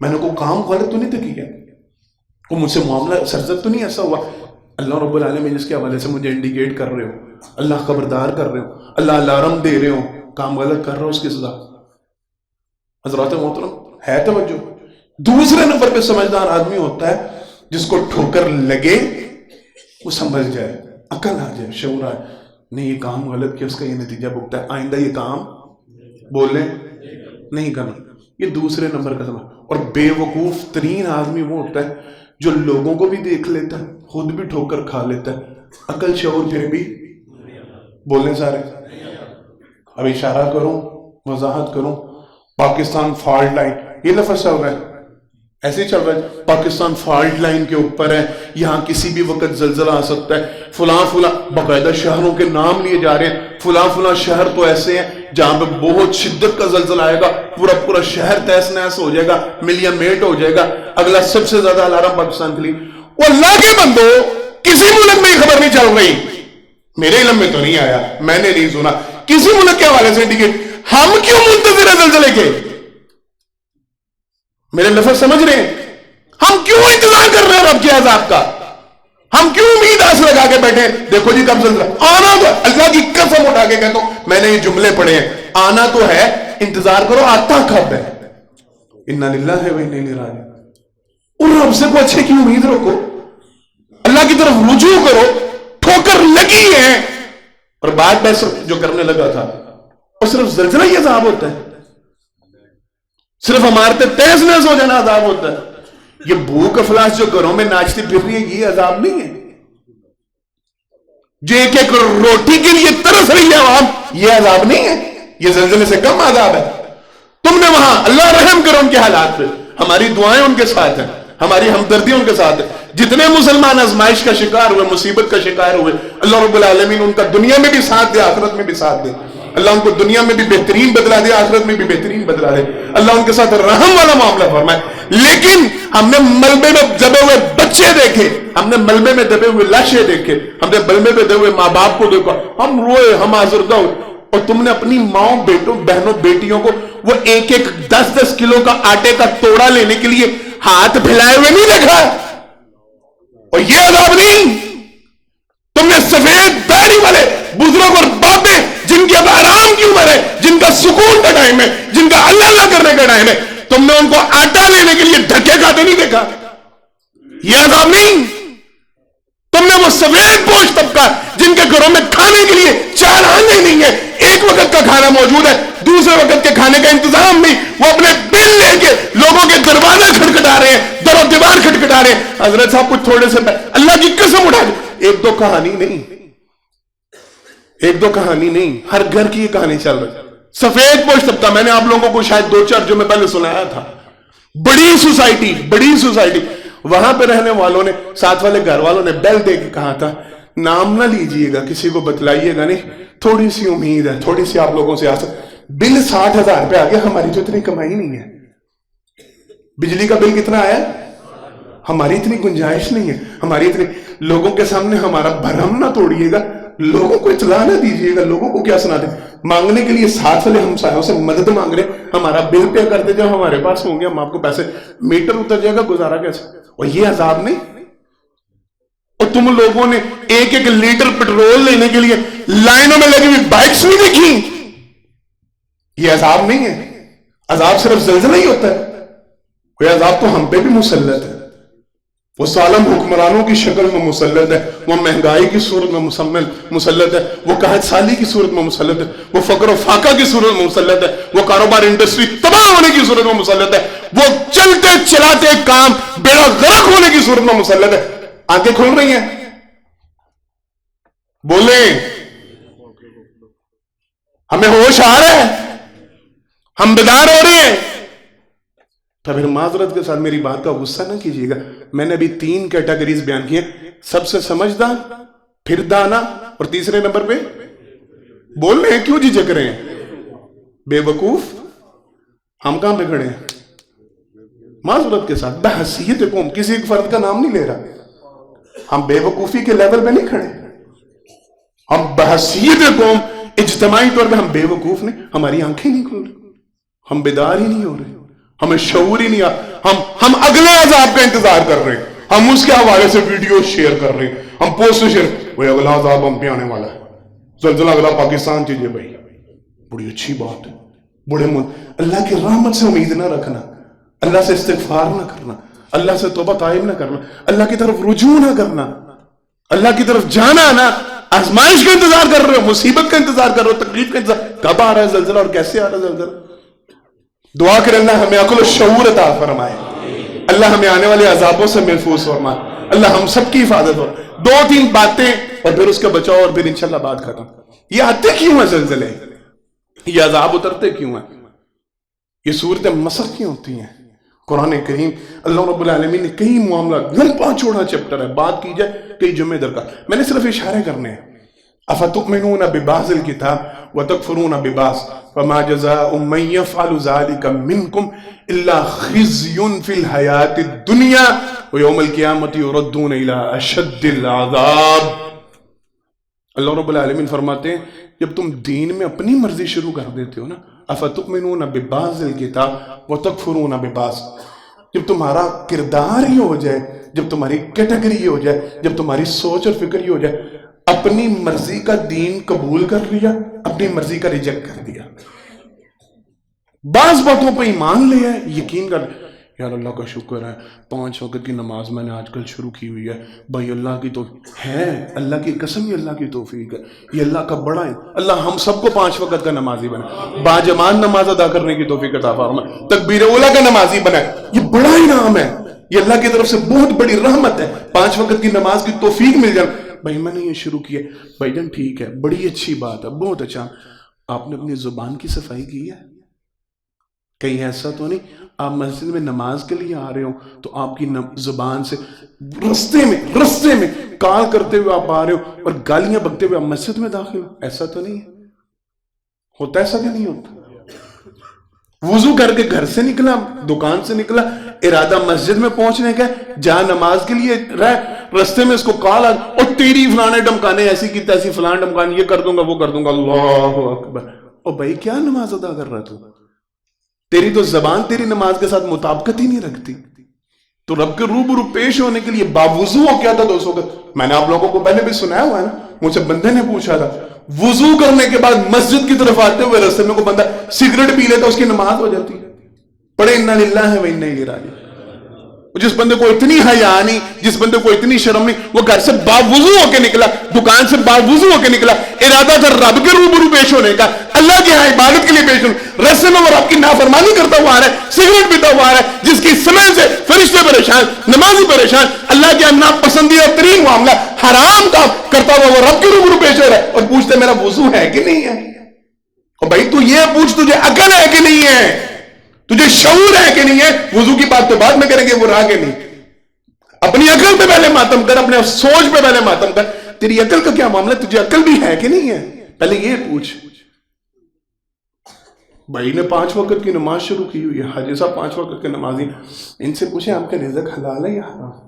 میں نے کوئی کام غلط تو نہیں کیا، کوئی مجھ سے معاملہ سرزد تو نہیں ایسا ہوا؟ اللہ رب العالمین جس کے حوالے سے مجھے انڈیکیٹ کر رہے ہو، اللہ خبردار کر رہے ہو، اللہ الارم دے رہے ہو، کام غلط کر رہا ہو، اس کی سزا۔ حضرات محترم ہے توجہ؟ دوسرے نمبر پہ سمجھدار آدمی ہوتا ہے جس کو ٹھوکر لگے وہ سنبھل جائے، عقل آ جائے، شعور آئے، نہیں یہ کام غلط کیا، اس کا یہ نتیجہ بھگتا ہے، آئندہ یہ کام بولیں نہیں کرنا، یہ دوسرے نمبر کا سمجھ۔ اور بے وقوف ترین آدمی وہ ہوتا ہے جو لوگوں کو بھی دیکھ لیتا ہے، خود بھی ٹھوکر کھا لیتا ہے، عقل شعور پھر بھی بولیں سارے۔ اب اشارہ کروں، وضاحت کروں، پاکستان فالٹ لائن، یہ لفظ چل رہا ہے، ایسے ہی چل رہا ہے، پاکستان فالٹ لائن کے اوپر ہے، یہاں کسی بھی وقت زلزلہ آ سکتا ہے، فلاں فلاں، باقاعدہ شہروں کے نام لیے جا رہے ہیں، فلاں فلاں شہر تو ایسے ہیں جہاں پہ بہت شدت کا زلزلہ آئے گا، پورا شہر تہس نہس ہو جائے گا، ملین میٹ ہو جائے گا، اگلا سب سے زیادہ الارم پاکستان کے لیے۔ وہ اللہ کے بندو، کسی ملک میں خبر نہیں چل رہی، میرے علم میں تو نہیں آیا، میں نے نہیں سنا کسی ملک کے حوالے سے انڈیکیٹ، ہم کیوں منتظر ہیں زلزلے کے؟ میرے لفظ سمجھ رہے ہیں؟ ہم کیوں انتظار کر رہے ہیں رب کے عذاب کا؟ ہم کیوں امید آس لگا کے بیٹھے؟ دیکھو جی کب زلزلہ آنا تو اللہ کی قسم اٹھا کے کہتا ہوں، میں نے یہ جملے پڑھے ہیں، آنا تو ہے، انتظار کرو آتا کب ہے۔ انا للہ و انا الیہ راجعون۔ اور رب سے کو اچھے کی امید رکھو، اللہ کی طرف رجوع کرو، ٹھوکر لگی ہے۔ اور بات میں جو کرنے لگا تھا اور صرف زلزلہ ہی عذاب ہوتا ہے، صرف ہمارے تیز نیز ہو جانا عذاب ہوتا ہے؟ یہ بھوک افلاس جو گھروں میں ناچتی پھر رہی ہے یہ عذاب نہیں ہے؟ جو ایک ایک روٹی کے لیے ترس رہی ہے عوام، یہ عذاب نہیں ہے؟ یہ زلزلے سے کم عذاب ہے۔ تم نے وہاں اللہ رحم کرو ان کے حالات پہ، ہماری دعائیں ان کے ساتھ ہیں، ہماری ہمدردی ان کے ساتھ ہے۔ جتنے مسلمان آزمائش کا شکار ہوئے، مصیبت کا شکار ہوئے، اللہ رب العالمین ان کا دنیا میں بھی ساتھ دے، آخرت میں بھی ساتھ دے۔ اللہ ان کو دنیا میں بھی بہترین بدلا دے، آخرت میں بھی بہترین بدلا دے۔ اللہ ان کے ساتھ رحم والا معاملہ فرمائے۔ لیکن ہم نے ملبے میں دبے ہوئے بچے دیکھے، ہم نے ملبے میں دبے ہوئے لاشیں دیکھے، ہم نے ملبے میں دبے ہوئے ماں باپ کو دیکھا، ہم روئے، ہم آزردہ ہوئے۔ اور تم نے اپنی ماؤں، بیٹوں، بہنوں، بیٹیوں کو وہ ایک ایک 10-10 کلو کا آٹے کا توڑا لینے کے لیے ہاتھ پھیلائے ہوئے نہیں دیکھا؟ اور یہ عذاب نہیں؟ تم نے سفید داڑھی والے بزرگ اور بابے جن کی اب آرام کی عمر ہے، جن کا سکون کا ٹائم ہے، جن کا اللہ اللہ کرنے کا ٹائم ہے، تم نے ان کو آٹا لینے کے لیے دھکے کھاتے نہیں دیکھا؟ یہ عذاب نہیں؟ تم نے وہ سفید پوش طبقہ جن کے گھروں میں کھانے کے لیے 4 آنے نہیں ہے، ایک وقت کا کھانا موجود ہے، دوسرے وقت کے کھانے کا انتظام نہیں، وہ اپنے بل لے کے لوگوں کے دروازے کھٹکھٹا رہے ہیں، در و دیوار کھٹکھٹا رہے ہیں۔ حضرت صاحب کچھ تھوڑے سے اللہ کی قسم اٹھا دے، ایک دو کہانی نہیں، ایک دو کہانی نہیں، ہر گھر کی یہ کہانی چل رہی ہے۔ سفید پوش طبقہ، میں نے آپ لوگوں کو شاید 2-4 جو میں پہلے سنایا تھا، بڑی سوسائٹی، وہاں پہ رہنے والوں نے، ساتھ والے گھر والوں نے بیل دے کے کہا تھا نام نہ لیجئے گا، کسی کو بتلائیے گا نہیں، تھوڑی سی امید ہے، تھوڑی سی آپ لوگوں سے آسا۔ بل 60,000 روپے آگیا، ہماری تو اتنی کمائی نہیں ہے۔ بجلی کا بل کتنا آیا؟ ہماری اتنی گنجائش نہیں ہے، ہماری اتنی، لوگوں کے سامنے ہمارا بھرم نہ توڑیے گا، لوگوں کو اطلاع نہ دیجیے گا، لوگوں کو کیا سنا دیں، مانگنے کے لیے ساتھ والے ہمسایوں سے مدد مانگ رہے، ہمارا بل پے کر دے، جب ہمارے پاس ہوں گے ہم آپ کو پیسے، میٹر اتر جائے گا، گزارا کیسے؟ اور یہ عذاب نہیں؟ اور تم لوگوں نے ایک ایک لیٹر پیٹرول لینے کے لیے لائنوں میں لگی ہوئی بائکس نہیں دیکھی؟ یہ عذاب نہیں ہے؟ عذاب صرف زلزلہ ہی ہوتا ہے؟ کوئی عذاب تو ہم پہ بھی مسلط ہے، وہ ظالم حکمرانوں کی شکل میں مسلط ہے، وہ مہنگائی کی صورت میں مسلط ہے، وہ قحط سالی کی صورت میں مسلط ہے، وہ فقر و فاقہ کی صورت میں مسلط ہے، وہ کاروبار انڈسٹری تباہ ہونے کی صورت میں مسلط ہے، وہ چلتے چلاتے کام بیڑا غرق ہونے کی صورت میں مسلط ہے۔ آنکھیں کھل رہی ہیں؟ بولیں، ہمیں ہوش آ رہا ہے؟ ہم بیدار ہو رہے ہیں؟ تو پھر معذرت کے ساتھ میری بات کا غصہ نہ کیجیے گا، میں نے ابھی 3 کیٹیگریز بیان کی ہیں، سب سے سمجھدار، پھر دانا، اور تیسرے نمبر پہ بول رہے ہیں، کیوں جی جھک رہے ہیں؟ بے وقوف۔ ہم کہاں پہ کھڑے ہیں؟ معذرت کے ساتھ بحیثیت قوم، کسی ایک فرد کا نام نہیں لے رہا، ہم بے وقوفی کے لیول پہ نہیں کھڑے، ہم بحیثیت قوم اجتماعی طور پہ ہم بے وقوف نہیں، ہماری آنکھیں نہیں کھل رہی، ہم بیدار ہی نہیں ہو رہے، ہمیں شعور ہی نہیں ہم اگلے عذاب کا انتظار کر رہے ہیں، ہم اس کے حوالے سے ویڈیو شیئر کر رہے ہیں، ہم پوسٹ شیئر، وہ اگلا عذاب ہم پہ آنے والا ہے، زلزلہ اگلا پاکستان چاہیے بھائی، بڑی اچھی بات ہے، بڑے اللہ کی رحمت سے امید نہ رکھنا، اللہ سے استغفار نہ کرنا، اللہ سے توبہ طائب نہ کرنا، اللہ کی طرف رجوع نہ کرنا، اللہ کی طرف جانا نہ، آزمائش کا انتظار کر رہے ہو، مصیبت کا انتظار کر رہے ہو، تکلیف کا انتظار، کب آ رہا ہے زلزلہ اور کیسے آ رہا ہے زلزلہ؟ دعا کریں اللہ ہمیں عقل و شعور عطا فرمائے، اللہ ہمیں آنے والے عذابوں سے محفوظ فرمائے، اللہ ہم سب کی حفاظت ہو۔ 2-3 باتیں اور پھر اس کا بچاؤ اور پھر انشاءاللہ بات ختم۔ یہ آتے کیوں ہیں زلزلے؟ یہ عذاب اترتے کیوں ہیں؟ یہ صورتیں مسخ کیوں ہوتی ہیں؟ قرآن کریم اللہ رب العالمین نے کئی معاملات، لمبا چوڑا چیپٹر ہے، بات کی جائے کئی جمعے درکار، میں نے صرف اشارے کرنے ہیں۔ افتؤمنون ببعض الكتاب وتکفرون ببعض فما جزاء من يفعل ذلك منكم الا خزي في الحياة الدنيا ويوم القيامة يردون الى اشد العذاب۔ اللہ رب العالمین فرماتے ہیں جب تم دین میں اپنی مرضی شروع کر دیتے ہو نا، افتؤمنون ببعض الکتاب وتکفرون ببعض، جب تمہارا کردار ہی ہو جائے، جب تمہاری کیٹیگری یہ ہو جائے، جب تمہاری سوچ اور فکر یہ ہو جائے، اپنی مرضی کا دین قبول کر لیا، اپنی مرضی کا ریجیکٹ کر دیا، بعض باتوں پہ ایمان لے آئے، یقین کر یار اللہ کا شکر ہے 5 وقت کی نماز میں نے آج کل شروع کی ہوئی ہے بھائی، اللہ کی تو ہے، اللہ کی قسم، یہ اللہ کی توفیق ہے، یہ اللہ کا بڑا ہے، اللہ ہم سب کو 5 وقت کا نمازی بنا، باجماعت نماز ادا کرنے کی توفیق عطا فرمائے، تکبیر اولیٰ کا نمازی بنا، یہ بڑا انعام ہے، یہ اللہ کی طرف سے بہت بڑی رحمت ہے، 5 وقت کی نماز کی توفیق مل جائے۔ بھائی میں نے یہ شروع کیا، بھائی جان ٹھیک ہے، بڑی اچھی بات ہے، بہت اچھا، آپ نے اپنی زبان کی صفائی کی ہے؟ کہیں ایسا تو نہیں آپ مسجد میں نماز کے لیے آ رہے ہو تو آپ کی زبان سے رستے میں کال کرتے ہوئے آپ آ رہے ہو اور گالیاں بکتے ہوئے آپ مسجد میں داخل ہو؟ ایسا تو نہیں ہوتا، ایسا کہ نہیں ہوتا؟ وضو کر کے گھر سے نکلا، دکان سے نکلا، ارادہ مسجد میں پہنچنے کا، جہاں نماز کے لیے رہے، رستے میں اس کو کال آ اور تیری فلانے ڈمکانے ایسی کی تیسی، فلان ڈمکانے، یہ کر دوں گا وہ کر دوں گا، اللہ اکبر۔ اور بھائی کیا نماز ادا کر رہا تو؟ تیری تو زبان تیری نماز کے ساتھ مطابقت ہی نہیں رکھتی، تو رب کے روبرو پیش ہونے کے لیے باوضو ہو کیا تھا دوستوں کا؟ میں نے آپ لوگوں کو پہلے بھی سنایا ہوا ہے نا، مجھ سے بندے نے پوچھا تھا، وضو کرنے کے بعد مسجد کی طرف آتے ہوئے راستے میں کوئی بندہ سگریٹ پی لیتا، اس کی نماز ہو جاتی ہے؟ پڑھے انا للہ و انا الیہ راجعون۔ جس بندے کو اتنی حیا نہیں، جس بندے کو اتنی شرم نہیں، وہ گھر سے باوضو ہو کے نکلا، دکان سے باوضو ہو کے نکلا، ارادہ تھا رب کے روبرو پیش ہونے کا، اللہ کے ہاں عبادت کے لیے پیش ہونے، راستے میں وہ رب کی نافرمانی کرتا ہوا آ رہا ہے، سگریٹ پیتا ہوا آ رہا ہے، جس کی سمے سے فرشتے پریشان، نمازی پریشان، اللہ کے ہاں ناپسندیدہ ترین معاملہ حرام کا کرتا ہوا وہ رب کے روبرو پیش ہو رہا ہے، اور پوچھتے میرا وضو ہے کہ نہیں ہے؟ اور بھائی تو یہ پوچھ تجھے عقل ہے کہ نہیں ہے، تجھے شعور ہے کہ نہیں ہے؟ وضو کی بات تو بعد میں کریں گے، وہ رہا کہ نہیں؟ اپنی عقل پہ پہلے ماتم کر، اپنے سوچ پہ پہلے ماتم کر، تیری عقل کا کیا معاملہ، تجھے عقل بھی ہے کہ نہیں ہے؟ پہلے یہ پوچھ۔ بھائی نے 5 وقت کی نماز شروع کی ہوئی ہے، حاجی صاحب 5 وقت کے نمازی، ان سے پوچھیں آپ کا رزق حلال ہے یا حرام؟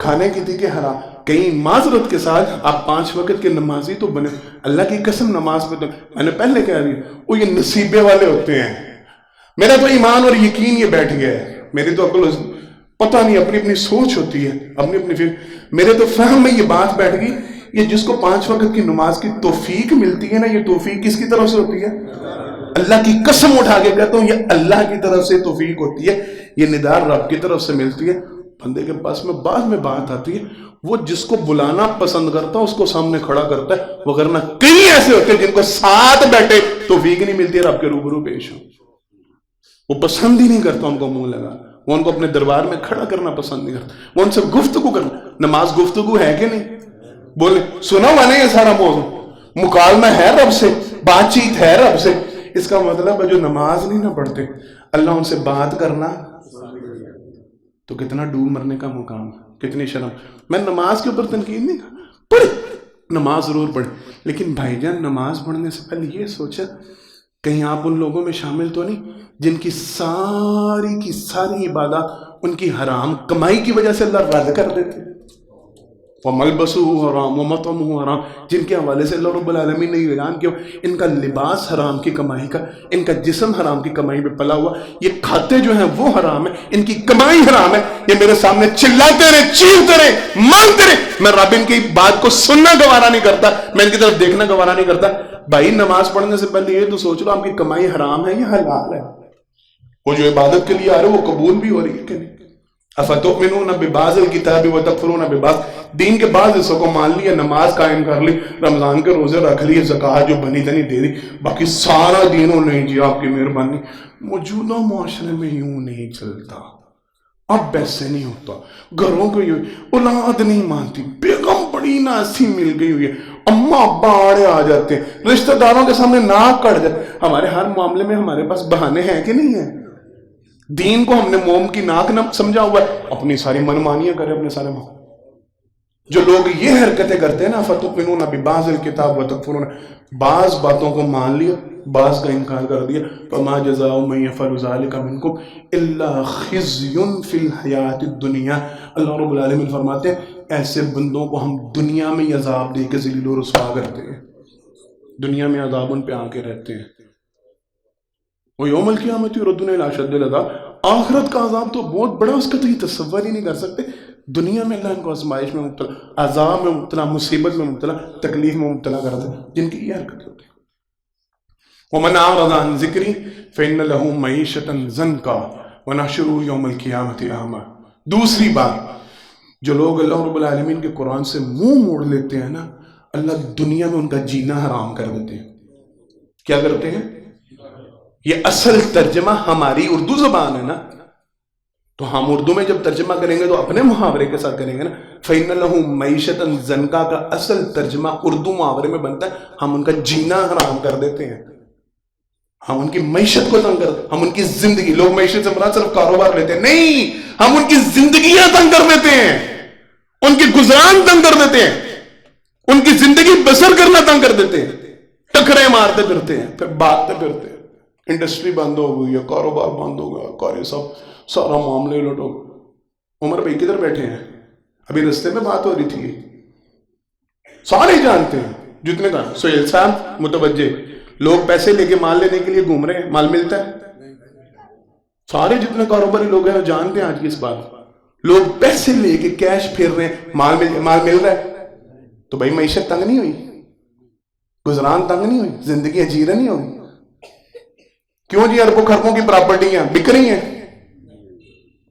کھانے کی تھی کہ حرام؟ کہیں معذرت کے ساتھ آپ 5 وقت کے نمازی تو بنے، اللہ کی قسم نماز پہ تو میں نے پہلے کہہ دیا وہ یہ نصیبے والے ہوتے ہیں۔ میرا تو ایمان اور یقین یہ بیٹھ گیا ہے، میری تو عقل پتہ نہیں، اپنی اپنی سوچ ہوتی ہے، اپنی اپنی فکر، میرے تو فہم میں یہ بات بیٹھ گئی، یہ جس کو 5 وقت کی نماز کی توفیق ملتی ہے نا، یہ توفیق کس کی طرف سے ہوتی ہے؟ اللہ کی قسم اٹھا کے کہتا ہوں یہ اللہ کی طرف سے توفیق ہوتی ہے، یہ ندار رب کی طرف سے ملتی ہے۔ بندے کے پاس میں بعد میں بات آتی ہے، وہ جس کو بلانا پسند کرتا ہے اس کو سامنے کھڑا کرتا ہے، وغیرہ کئی ایسے ہوتے ہیں جن کو ساتھ بیٹھے توفیق نہیں ملتی ہے رب کے روبرو پیش ہو، وہ پسند ہی نہیں کرتا ان کو منہ لگا، وہ ان کو اپنے دربار میں کھڑا کرنا پسند نہیں کرتا، وہ ان سے گفتگو کرنا۔ نماز گفتگو ہے کہ نہیں؟ بولے سنا ہوا نہیں یہ سارا موضوع، مکالمہ ہے رب سے، بات چیت ہے رب سے، اس کا مطلب ہے جو نماز نہیں نہ پڑھتے اللہ ان سے بات کرنا تو کتنا ڈوب مرنے کا مقام، کتنی شرم۔ میں نماز کے اوپر تنقید نہیں کرتا، پڑھ نماز ضرور پڑھے، لیکن بھائی جان نماز پڑھنے سے پہلے یہ سوچا کہیں آپ ان لوگوں میں شامل تو نہیں جن کی ساری عبادات ان کی حرام کمائی کی وجہ سے اللہ رد کر دیتے، وَمَلْبَسُهُ حرام وَمَطْعَمُهُ حرام، جن کے حوالے سے اللہ رب العالمین نے اعلان کیا ان کا لباس حرام کی کمائی کا، ان کا جسم حرام کی کمائی پہ پلا ہوا، یہ کھاتے جو ہیں وہ حرام ہے، ان کی کمائی حرام ہے، یہ میرے سامنے چلاتے رہے، چیختے رہے، مانگتے رہے، میں رب ان کی بات کو سننا گوارا نہیں کرتا، میں ان کی طرف دیکھنا گوارا نہیں کرتا۔ بھائی نماز پڑھنے سے پہلے یہ تو سوچ لو آپ کی کمائی حرام ہے یا حلال ہے، وہ جو عبادت کے لیے آ رہے وہ قبول بھی ہو رہی ہے کہ نہیں؟ افتؤمنون ببعض الکتاب وتکفرون ببعض، دین کے بعض حصوں کو مان لیا، نماز قائم کر لی، رمضان کے روزے رکھ لیے، زکوٰۃ جو بنی تنی دے دی، باقی سارا دینوں نہیں جی آپ کی مہربانی۔ موجودہ معاشرے میں یوں نہیں چلتا، اب ویسے نہیں ہوتا، گھروں کو اولاد نہیں مانتی، بیگم بڑی ناسی مل گئی ہوئی ہے، اماں ابا آڑے آ جاتے ہیں، رشتہ داروں کے سامنے ناک کٹ جاتے، ہمارے ہر معاملے میں ہمارے پاس بہانے ہیں کہ نہیں ہیں؟ دین کو ہم نے موم کی ناک نہ سمجھا ہوا ہے، اپنی ساری منمانیاں کریں اپنے سارے ماں۔ جو لوگ یہ حرکتیں کرتے ہیں نا فتؤمنون ببعض الکتاب وتکفرون، بعض باتوں کو مان لیا، بعض کا انکار کر دیا، فما جزاء من یفعل ذلک منکم الا خزی فی الحیاۃ الدنیا، اللہ رب العالمین فرماتے ہیں ایسے بندوں کو ہم دنیا میں عذاب دے کے ذلیل و رسوا کرتے ہیں، دنیا میں عذاب ان پہ آ کے رہتے ہیں، وَيَوْمَ الْقِيَامَةِ يُرَدُّونَ إِلَىٰ أَشَدِّ الْعَذَابِ، آخرت کا عذاب تو بہت بڑا، اس کا تو یہ تصور ہی نہیں کر سکتے. دنیا میں اللہ ان کو آزمائش میں مبتلا، عذاب میں مبتلا، مصیبت میں مبتلا، تکلیف میں مبتلا کرتے ہیں جن کی یہ حرکتیں ہوتی ہیں. وَمَنْ أَعْرَضَ عَنْ ذِكْرِي فَإِنَّ لَهُ مَعِيشَةً ضَنْكًا وَنَحْشُرُهُ يَوْمَ الْقِيَامَةِ أَعْمَى. دوسری بات، جو لوگ اللہ رب العالمین کے قرآن سے منہ موڑ لیتے ہیں نا، اللہ دنیا میں ان کا جینا حرام کر دیتے ہیں. کیا کرتے ہیں؟ یہ اصل ترجمہ ہماری اردو زبان ہے نا، تو ہم اردو میں جب ترجمہ کریں گے تو اپنے محاورے کے ساتھ کریں گے نا. فَإِنَّ لَهُ مَعِيشَةً ضَنْكًا کا اصل ترجمہ اردو محاورے میں بنتا ہے ہم ان کا جینا حرام کر دیتے ہیں، ہم ان کی معیشت کو تنگ کر دیتے ہیں، ہم ان کی زندگی، لوگ معیشت سے مراد صرف کاروبار لیتے ہیں، نہیں، ہم ان کی زندگیاں تنگ کر دیتے ہیں، ان کی گزران تنگ کر دیتے ہیں، ان کی زندگی بسر کرنا تنگ کر دیتے ہیں، ٹکرے مارتے پھرتے ہیں، پھر بھاگتے پھرتے ہیں. انڈسٹری بند ہو گئی یا کاروبار بند ہو گیا، کاری سارا معاملے لٹو. عمر بھائی کدھر بیٹھے ہیں؟ ابھی رستے میں بات ہو رہی تھی، سارے جانتے ہیں جتنے کا. سہیل صاحب متوجہ، لوگ پیسے لے کے مال لینے کے لیے گھوم رہے ہیں، مال ملتا ہے. سارے جتنے کاروباری لوگ ہیں جانتے ہیں آج کی اس بات. لوگ پیسے لے کے کیش پھر رہے ہیں، مال مل رہا ہے. تو بھائی معیشت تنگ نہیں ہوئی؟ گزران تنگ نہیں ہوئی؟ زندگی اجیرہ نہیں ہوئی؟ کیوں جی؟ اربوں خربوں کی پراپرٹیاں بک رہی ہیں،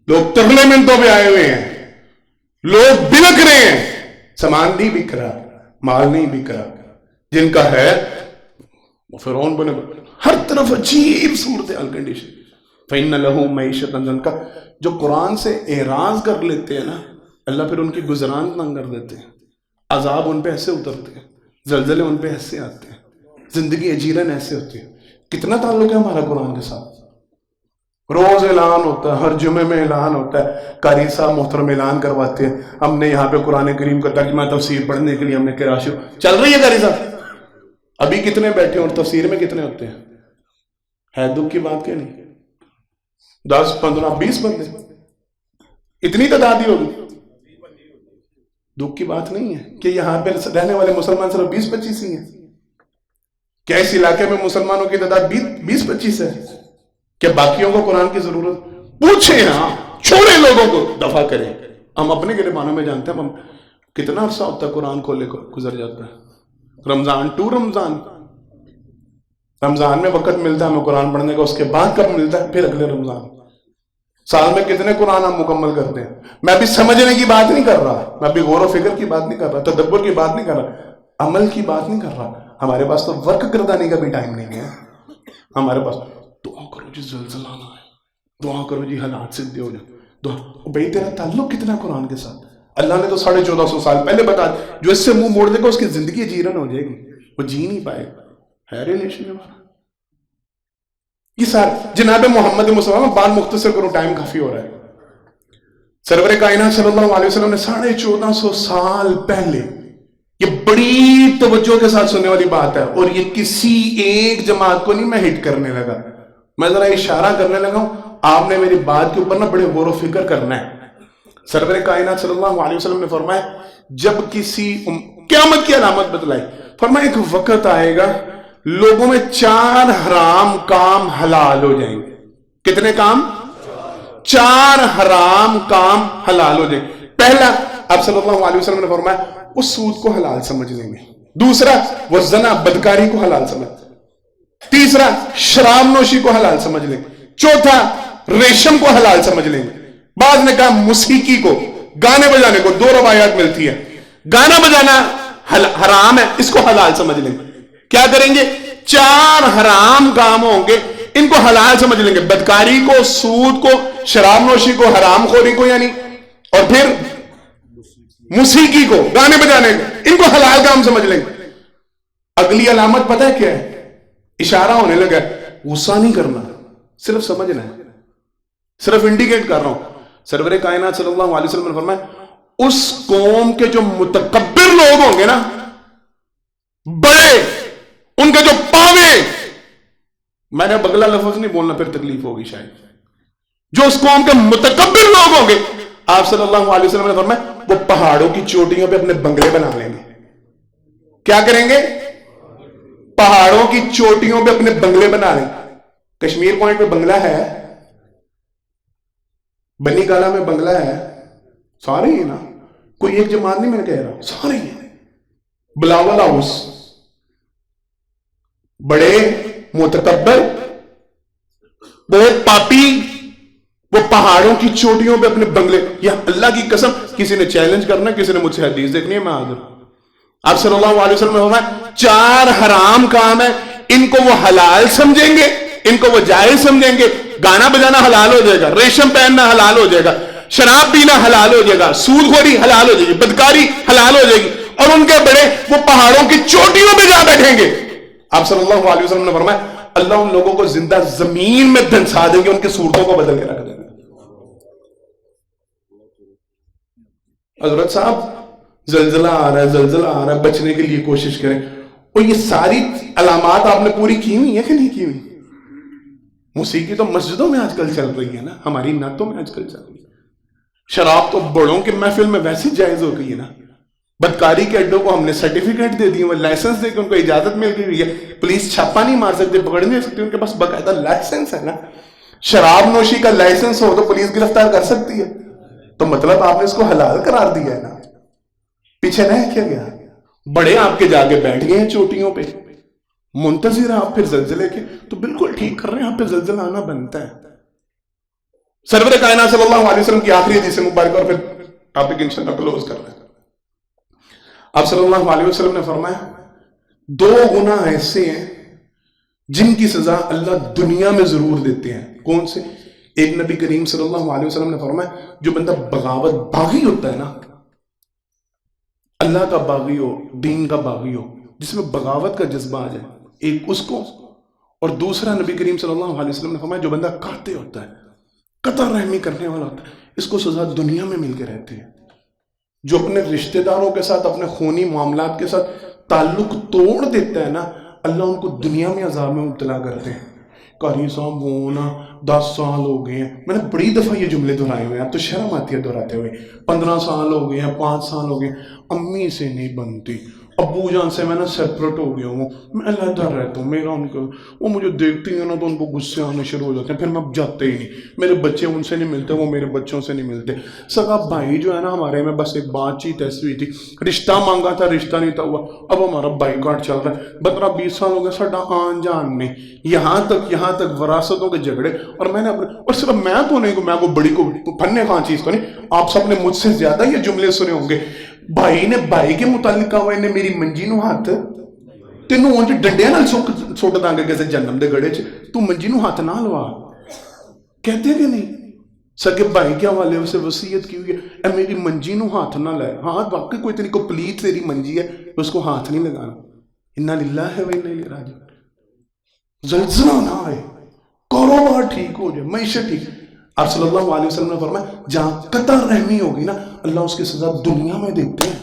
لوگ ترلے منتوں پہ آئے ہوئے ہیں، لوگ بلک رہے ہیں، سامان نہیں بک رہا، مال نہیں بک رہا. جن کا ہے وہ فرعون بنے، ہر طرف عجیب صورتحال کنڈیشن. فَإِنَّ لَهُ مَعِيشَةً ضَنْكًا. جو قرآن سے اعراض کر لیتے ہیں نا، اللہ پھر ان کی گزران تنگ کر دیتے ہیں، عذاب ان پہ ایسے اترتے ہیں، زلزلے ان پہ ایسے آتے ہیں، زندگی اجیرن ایسے ہوتی ہے. کتنا تعلق ہے ہمارا قرآن کے ساتھ؟ روز اعلان ہوتا ہے، ہر جمعے میں اعلان ہوتا ہے، قاری صاحب محترم اعلان کرواتے ہیں ہم نے یہاں پہ قرآن کریم کا ترجمہ تفسیر پڑھنے کے لیے ہم نے کراشو چل رہی ہے. قاری صاحب ابھی کتنے بیٹھے اور تفسیر میں کتنے ہوتے ہیں؟ ہے دکھ کی بات کہ نہیں؟ 10 15 20 بندے، اتنی تعداد ہی ہوگی. دکھ کی بات نہیں ہے کہ یہاں پہ رہنے والے مسلمان صرف 20-25 ہی ہیں. کیا اس علاقے میں مسلمانوں کی تعداد 20-25 ہے؟ کیا باقیوں کو قرآن کی ضرورت؟ پوچھیں، ہاں چھوڑے لوگوں کو، دفع کریں. ہم اپنے گریبانوں میں جانتے ہیں ہم کتنا عرصہ ہوتا ہے قرآن کھولے کو گزر جاتا ہے. رمضان ٹو رمضان میں وقت ملتا ہے ہمیں قرآن پڑھنے کا، اس کے بعد کب ملتا ہے؟ پھر اگلے رمضان. سال میں کتنے قرآن ہم مکمل کرتے ہیں؟ میں ابھی سمجھنے کی بات نہیں کر رہا، میں ابھی غور و فکر کی بات نہیں کر رہا، تدبر کی بات نہیں کر رہا، عمل کی بات نہیں کر رہا. ہمارے پاس تو ورک کردانے کا بھی ٹائم نہیں ہے. ہمارے پاس دعا کرو جی زلزلہ نہ آئے، دعا کرو جی حالات سیدھے ہو جائیں. بھائی تیرا تعلق کتنا قرآن کے ساتھ؟ اللہ نے تو 1450 سال پہلے بتا دیا جو اس سے منہ موڑ دے گا اس کی زندگی اجیرن ہو جائے گی، وہ جی نہیں پائے گا. ہے ریلیشن ہمارا یہ سارا. جناب محمد مصطفیٰ، میں بات مختصر کروں، ٹائم کافی ہو رہا ہے. سرور کائنات صلی اللہ علیہ وسلم نے 1450 سال پہلے، یہ بڑی توجہ کے ساتھ سننے والی بات ہے اور یہ کسی ایک جماعت کو نہیں میں ہٹ کرنے لگا، میں ذرا اشارہ کرنے لگا ہوں، آپ نے میری بات کے اوپر نا بڑے غور و فکر کرنا ہے. سرور کائنات صلی اللہ علیہ وسلم نے فرمایا جب کسی قیامت کی علامت بتلائی، فرمایا ایک وقت آئے گا لوگوں میں 4 حرام کام حلال ہو جائیں گے. کتنے کام؟ 4 حرام کام حلال ہو جائیں گے. پہلا، آپ صلی اللہ علیہ وسلم نے فرمایا وہ سود کو حلال سمجھ لیں گے. دوسرا، وہ زنا بدکاری کو حلال سمجھ. تیسرا، شراب نوشی کو حلال سمجھ لیں گے. چوتھا، ریشم کو حلال سمجھ لیں گے. بعض نے کہا موسیقی کو، گانے بجانے کو. 2 روایات ملتی ہے، گانا بجانا حرام ہے، اس کو حلال سمجھ لیں گے. کیا کریں گے؟ 4 حرام کام ہوں گے، ان کو حلال سمجھ لیں گے. بدکاری کو، سود کو، شراب نوشی کو، حرام خوری کو یعنی، اور پھر موسیقی کو، گانے بجانے کو، ان کو حلال کام سمجھ لیں گے. اگلی علامت پتہ ہے کیا ہے؟ اشارہ ہونے لگا، غصہ نہیں کرنا، صرف سمجھنا ہے، صرف انڈیکیٹ کر رہا ہوں. سرور کائنات صلی اللہ علیہ وسلم نے فرمایا اس قوم کے جو متکبر لوگ ہوں گے نا، بڑے، ان کے جو پاوے، میں نے بگلا لفظ نہیں بولنا پھر تکلیف ہوگی شاید، جو اس قوم کے متکبر لوگ ہوں گے، آپ صلی اللہ علیہ وسلم نے فرمایا وہ پہاڑوں کی چوٹیوں پہ اپنے بنگلے بنا لیں گے. کیا کریں گے؟ پہاڑوں کی چوٹیوں پہ اپنے بنگلے بنا لیں. کشمیر پوائنٹ پہ بنگلہ ہے، بنی گالا میں بنگلہ ہے، سارے ہی نا، کوئی ایک جماعت نہیں میں کہہ رہا، سارے ہی ہیں۔ بلاول ہاؤس، بڑے متکبر، بہت پاپی، وہ پہاڑوں کی چوٹیوں پہ اپنے بنگلے، یا اللہ کی قسم کسی نے چیلنج کرنا، کسی نے مجھ سے حدیث دیکھنی ہے، میں حاضر۔ آپ صلی اللہ علیہ وسلم نے فرمایا 4 حرام کام ہیں، ان کو وہ حلال سمجھیں گے، ان کو وہ جائز سمجھیں گے، گانا بجانا حلال ہو جائے گا، ریشم پہننا حلال ہو جائے گا، شراب پینا حلال ہو جائے گا، سود خوری حلال ہو جائے گی، بدکاری حلال ہو جائے گی، اور ان کے بڑے وہ پہاڑوں کی چوٹیوں پہ جا بیٹھیں گے۔ آپ صلی اللہ علیہ وسلم نے فرمایا اللہ ان لوگوں کو زندہ زمین میں دھنسا دیں گے، ان کی صورتوں کو بدل کے رکھ دیں گے۔ حضرت صاحب زلزلہ آ رہا ہے، زلزلہ آ رہا ہے، بچنے کے لیے کوشش کریں۔ اور یہ ساری علامات آپ نے پوری کی ہوئی ہیں کہ نہیں کی ہوئی؟ موسیقی تو مسجدوں میں آج کل چل رہی ہے نا، ہماری نعتوں میں آج کل چل رہی ہے۔ شراب تو بڑوں کے محفل میں ویسی جائز ہو گئی ہے نا۔ بدکاری کے اڈوں کو ہم نے سرٹیفکیٹ دے دی، وہ لائسنس دے کے ان کو اجازت مل گئی ہے، پولیس چھاپا نہیں مار سکتے، پکڑ نہیں سکتی، ان کے پاس باقاعدہ لائسنس ہے نا۔ شراب نوشی کا لائسنس ہو تو پولیس گرفتار کر سکتی ہے، تو مطلب آپ نے اس کو حلال قرار دیا ہے نا، پیچھے رہ کیا گیا؟ بڑے آپ کے جا کے بیٹھ گئے ہیں چوٹیوں پہ، منتظر ہیں آپ پھر زلزلے کے، تو بالکل ٹھیک کر رہے ہیں، آپ پہ زلزلہ آنا بنتا ہے۔ سرور کائنات صلی اللہ علیہ وسلم کی آخری حدیث مبارکہ اور پھر ٹاپک انشاءاللہ کلوز کر رہے ہیں۔ آپ صلی اللہ علیہ وسلم نے فرمایا 2 گناہ ایسے ہیں جن کی سزا اللہ دنیا میں ضرور دیتے ہیں۔ کون سے؟ ایک نبی کریم صلی اللہ علیہ وسلم نے فرمایا جو بندہ بغاوت باغی ہوتا ہے نا، اللہ کا باغی ہو، دین کا باغی ہو، جس میں بغاوت کا جذبہ آ جائے، ایک اس کو، اور دوسرا نبی کریم صلی اللہ علیہ وسلم نے فرمایا جو بندہ قاطع ہوتا ہے، قطع رحمی کرنے والا ہوتا ہے، اس کو سزا دنیا میں مل کے رہتی ہے۔ جو اپنے رشتہ داروں کے ساتھ، اپنے خونی معاملات کے ساتھ تعلق توڑ دیتا ہے نا، اللہ ان کو دنیا میں عذاب میں مبتلا کرتے ہیں۔ قاری صاحب وہ نا 10 سال ہو گئے ہیں، میں نے بڑی دفعہ یہ جملے دہرائے ہوئے ہیں، اب تو شرم آتی ہے دہراتے ہوئے، 15 سال ہو گئے ہیں، 5 سال ہو گئے ہیں، امی سے نہیں بنتی، ابو جان سے میں نا سیپریٹ ہو گیا ہوں، میں علیحدہ رہتا ہوں، میرا ان کو، وہ مجھے دیکھتی ہیں نا تو ان کو غصے آنے شروع ہو جاتے ہیں، پھر میں اب جاتے ہی نہیں، میرے بچے ان سے نہیں ملتے، وہ میرے بچوں سے نہیں ملتے۔ سگا بھائی جو ہے نا ہمارے میں بس ایک بات چیت ایسی ہوئی تھی، رشتہ مانگا تھا، رشتہ نہیں تھا ہوا، اب ہمارا بائی کاٹ چل رہا ہے، 15-20 سال ہو گئے، ساڈا آن جان نہیں، یہاں تک وراثتوں کے جھگڑے، اور میں نے اور صرف میں تو نہیں، میں کو بڑی کو پھننے کہاں چیز تو نہیں، آپ سب نے مجھ سے زیادہ یہ جملے سنے ہوں گے، بھائی نے بھائی کے متعلق کہا ہوا انہیں میری منجی نو ہاتھ تینوں اونچ ڈنڈیاں نال سٹ داں گے کیسے جنم دے گڑے چ، تو منجی نو ہاتھ نہ لوا، کہتے کہ نہیں؟ سگے بھائی کے حوالے سے وصیت کی ہوئی ہے اے میری منجی نو ہاتھ نہ لائے، ہاں واقعی کوئی تیری کو پلیت تیری منجی ہے اس کو ہاتھ نہیں لگانا، انا للہ و انا الیہ راجعون۔ زلزلہ نہ آئے، کاروبار ٹھیک ہو جائے، معیشت ٹھیک۔ آپ صلی اللہ علیہ وسلم نے فرمایا جہاں قطع رحمی ہوگی نا اللہ اس کی سزا دنیا میں دیتے ہیں،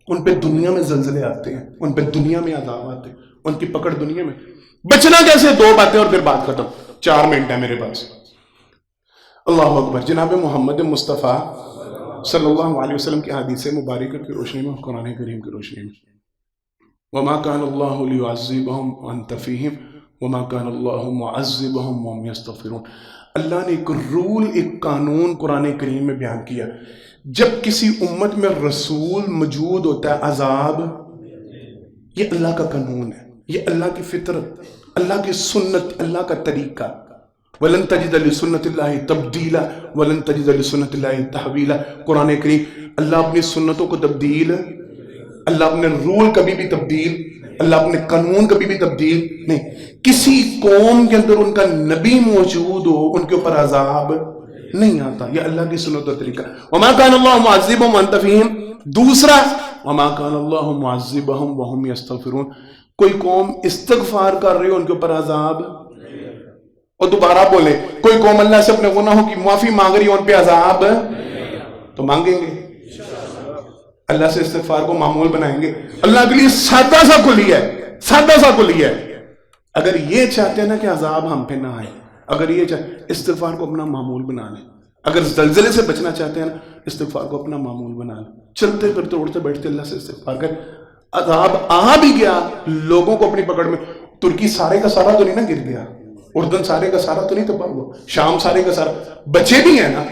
ان پہ دنیا میں زلزلے آتے ہیں، ان پہ دنیا میں عذاب آتے ہیں، ان کی پکڑ دنیا میں۔ بچنا کیسے؟ 2 باتیں اور پھر بات ختم، 4 منٹ ہے میرے پاس۔ اللہ اکبر۔ جناب محمد مصطفیٰ صلی اللہ علیہ وسلم کی حدیث مبارکہ کی روشنی میں، قرآن کریم کی روشنی میں، وما كان الله ليعذبهم وانت فيهم وما كان الله معذبهم وهم يستغفرون۔ اللہ نے ایک رول، ایک قانون قرآن کریم میں بیان کیا، جب کسی امت میں رسول موجود ہوتا ہے عذاب، یہ اللہ کا قانون ہے، یہ اللہ کی فطرت، اللہ کی سنت، اللہ کا طریقہ۔ وَلَن تَجِدَ لِسُنَّتِ اللَّهِ تَبْدِيلًا وَلَن تَجِدَ لِسُنَّتِ اللَّهِ تَحْوِيلًا۔ قرآن کریم، اللہ اپنی سنتوں کو تبدیل، اللہ اپنے رول کبھی بھی تبدیل، اللہ اپنے قانون کبھی بھی تبدیل نہیں۔ کسی قوم کے اندر ان کا نبی موجود ہو ان کے اوپر عذاب نہیں آتا، یہ اللہ کی سنت و طریقہ۔ وما كان الله معذبهم وانت فيهم۔ دوسرا وما كان الله معذبهم وهم يستغفرون، کوئی قوم استغفار کر رہی ہو ان کے اوپر عذاب، اور دوبارہ بولے کوئی قوم اللہ سے اپنے گناہوں کی معافی مانگ رہی ہو ان پہ عذاب، تو مانگیں گے، اللہ سے استغفار کو معمول بنائیں گے۔ اللہ کے لیے سادہ سا کلیہ ہے، سادہ سا کلیہ ہے، اگر یہ چاہتے ہیں نا کہ عذاب ہم پہ نہ آئے، اگر یہ چاہتے استغفار کو اپنا معمول بنا لیں، اگر زلزلے سے بچنا چاہتے ہیں نا استغفار کو اپنا معمول بنا لیں، چلتے پھرتے اڑتے بیٹھتے اللہ سے استغفار کریں۔ عذاب آ بھی گیا، لوگوں کو اپنی پکڑ میں، ترکی سارے کا سارا تو نہیں نا گر گیا، اردن سارے کا سارا تو نہیں تباہ ہوا، شام سارے کا سارا، بچے بھی ہیں نا،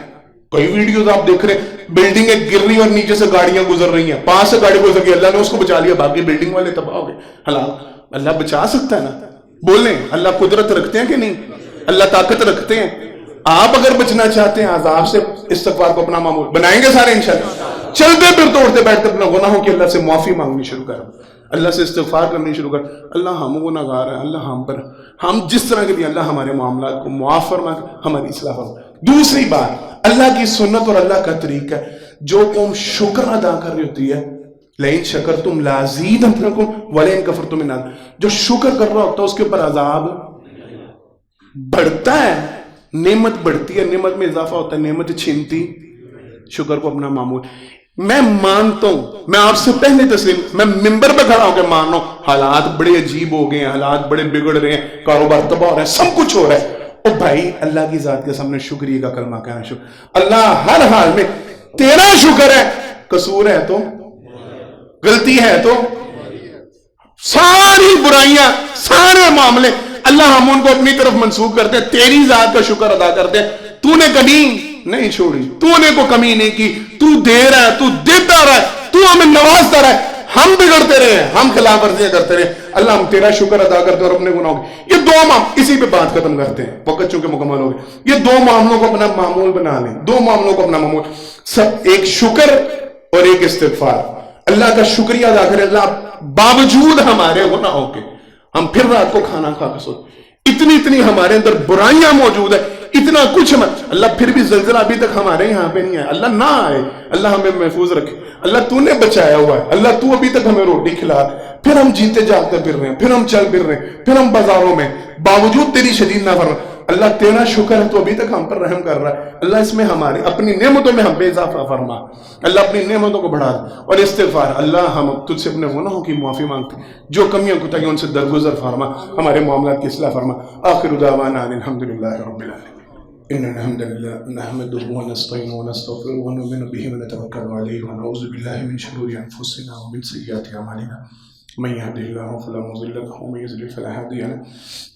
کئی ویڈیوز آپ دیکھ رہے ہیں بلڈنگیں گر رہی اور نیچے سے گاڑیاں گزر رہی ہیں, پاس سے گاڑی گزر گئی, اللہ نے اس کو بچا لیا, باقی بلڈنگ والے تباہ ہو گئے. اللہ بچا سکتا ہے نا. بولیں اللہ قدرت رکھتے ہیں کہ نہیں؟ اللہ طاقت رکھتے ہیں. آپ اگر بچنا چاہتے ہیں عذاب سے, استغفار کو اپنا معمول بنائیں گے سارے انشاءاللہ. چلتے پھر توڑتے بیٹھتے اپنا گناہوں کی اللہ سے معافی مانگنی شروع کریں, اللہ سے استغفار کرنی شروع کریں. اللہ ہم گناہ گار ہیں, اللہ ہم پر, ہم جس طرح کے بھی اللہ ہمارے معاملات کو معاف فرما, ہماری اصلاح فرما. دوسری بات اللہ کی سنت اور اللہ کا طریقہ ہے, جو قوم شکر ادا کر رہی ہوتی ہے, لئن شکرتم لازیدنکم ولئن کفرتم ان عذاب, جو شکر کر رہا ہوتا ہے اس کے اوپر عذاب بڑھتا ہے, نعمت بڑھتی ہے, نعمت میں اضافہ ہوتا ہے, نعمت چھینتی. شکر کو اپنا معمول. میں مانتا ہوں, میں آپ سے پہلے تسلیم, میں ممبر پہ کھڑا ہو کے مان رہا ہوں حالات بڑے عجیب ہو گئے ہیں, حالات بڑے بگڑ رہے ہیں, کاروبار تباہ ہو رہا ہے, سب کچھ ہو رہا ہے. او بھائی اللہ کی ذات کے سامنے شکریہ کا کلمہ کہنا شکر. اللہ ہر حال میں تیرا شکر ہے, قصور ہے تو, غلطی ہے تو, ساری برائیاں سارے معاملے اللہ ہم ان کو اپنی طرف منسوخ کرتے ہیں, تیری ذات کا شکر ادا کرتے ہیں. تو نے کبھی نہیں چھوڑی, تو نے کو کمی نہیں کی, تو دے رہا ہے, تو دیتا رہا ہے, تو ہمیں نوازتا رہا ہے. ہم بگڑتے رہے, ہم خلاف ورزیاں کرتے رہے, اللہ ہم تیرا شکر ادا کرتے ہیں اور اپنے گناہوں کی. یہ دو اسی پہ بات ختم کرتے ہیں, وقت چونکہ مکمل ہو گئے. یہ دو معاملوں کو اپنا معمول بنا لیں, دو معاملوں کو اپنا معمول, سب ایک شکر اور ایک استغفار. اللہ کا شکریہ ادا کریں, اللہ باوجود ہمارے گناہوں کے ہم پھر رات کو کھانا کھا کے سوتے, اتنی ہمارے اندر برائیاں موجود ہیں, اتنا کچھ اللہ پھر بھی زلزلہ ابھی تک ہمارے یہاں پہ نہیں آیا. اللہ نہ آئے, اللہ ہمیں محفوظ رکھے, اللہ تو نے بچایا ہوا ہے, اللہ تو ابھی تک ہمیں روٹی کھلا, پھر ہم جیتے جاگتے پھر رہے ہیں, پھر ہم چل پھر رہے ہیں, پھر ہم بازاروں میں باوجود تیری شدید نافرمانی. اللہ تیرا شکر ہے تو ابھی تک ہم پر رحم کر رہا ہے. اللہ اس میں ہماری اپنی نعمتوں میں ہم پہ اضافہ فرما, اللہ اپنی نعمتوں کو بڑھا دے. اور استغفار, اللہ ہم تجھ سے اپنے گناہوں کی معافی مانگتے ہیں, جو کمیاں کوتاہیاں ان سے درگزر فرما, ہمارے معاملات کی اصلاح فرما. آخر دعوانا الحمدللہ رب العالمین. إن الحمد لله نحمده ونستعينه ونستغفره ونؤمن به ونتوكل عليه ونعوذ بالله من شرور أنفسنا ومن سيئات أعمالنا من يهده الله فلا مضل له ومن يضلل فلا هادي له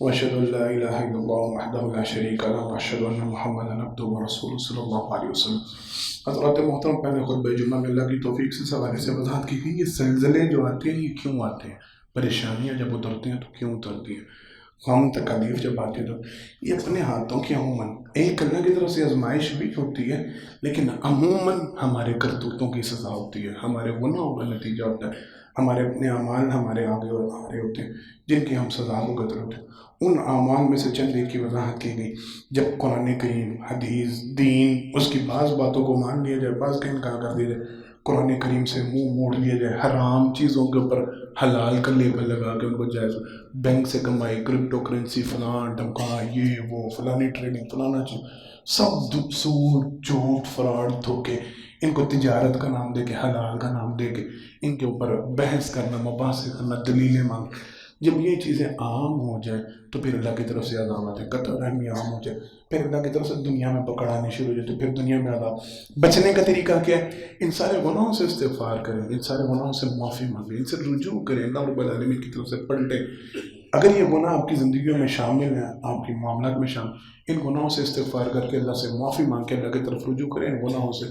وأشهد أن لا إله إلا الله وحده لا شريك له وأشهد أن محمدا عبده ورسوله صلى الله عليه وسلم. حضرات محترم, پہلے خطبہ جمعہ میں اللہ کی توفیق سے حوالے سے وضاحت کی گئی. یہ زلزلے جو آتے ہیں یہ کیوں آتے ہیں, پریشانیاں جب اترتی ہیں تو کیوں اترتی ہیں, غم تکالیف جب آتی ہے تو یہ اپنے ہاتھوں کی عموماً ایک اللہ کی طرف سے آزمائش بھی ہوتی ہے, لیکن عموماً ہمارے کرتوتوں کی سزا ہوتی ہے, ہمارے گناہوں کا نتیجہ ہوتا ہے, ہمارے اپنے اعمال ہمارے آگے اور آگے ہوتے ہیں جن کی ہم سزا کو قدر ہوتے ہیں. ان اعمال میں سے چند ایک کی وضاحت کی گئی. جب قرآن کریم, حدیث, دین, اس کی بعض باتوں کو مان لیا جائے, بعض کا انکار کر دیا جائے, قرآن کریم سے منہ موڑ لیا جائے, حرام چیزوں کے اوپر حلال کا لیبل لگا کے ان کو جائز, بینک سے کمائی, کرپٹو کرنسی, فلاں ٹمکا, یہ وہ, فلانی ٹریڈنگ, فلانا چیز, سب سود, جھوٹ, فراڈ, دھوکے, ان کو تجارت کا نام دے کے, حلال کا نام دے کے ان کے اوپر بحث کرنا, مباحثے کرنا, دلیلیں مانگ. جب یہ چیزیں عام ہو جائے تو پھر اللہ کی طرف سے عذاب آتے ہیں, قطع رحمی عام ہو جائے, پھر اللہ کی طرف سے دنیا میں پکڑانے شروع ہو جائے تو پھر دنیا میں عذاب. بچنے کا طریقہ کیا ہے؟ ان سارے گناہوں سے استغفار کریں, ان سارے گناہوں سے معافی مانگیں, ان سے رجوع کریں, اللہ رب العالمین کی طرف سے پلٹیں. اگر یہ گناہ آپ کی زندگیوں میں شامل ہیں, آپ کے معاملات میں شامل, ان گناہوں سے استغفار کر کے اللہ سے معافی مانگ کے اللہ کی طرف رجوع کریں, ان گناہوں سے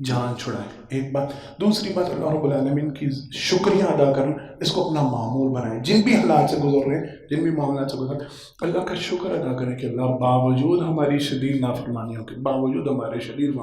جان چھڑائیں. ایک بات. دوسری بات, اللہ رب العالمین کی شکریہ ادا کرنا, اس کو اپنا معمول بنائیں. جن بھی حالات سے گزر رہے ہیں, جن بھی معاملات سے گزر رہے ہیں, اللہ کا شکر ادا کریں کہ اللہ باوجود ہماری شدید نافرمانیوں کے, باوجود ہمارے شدید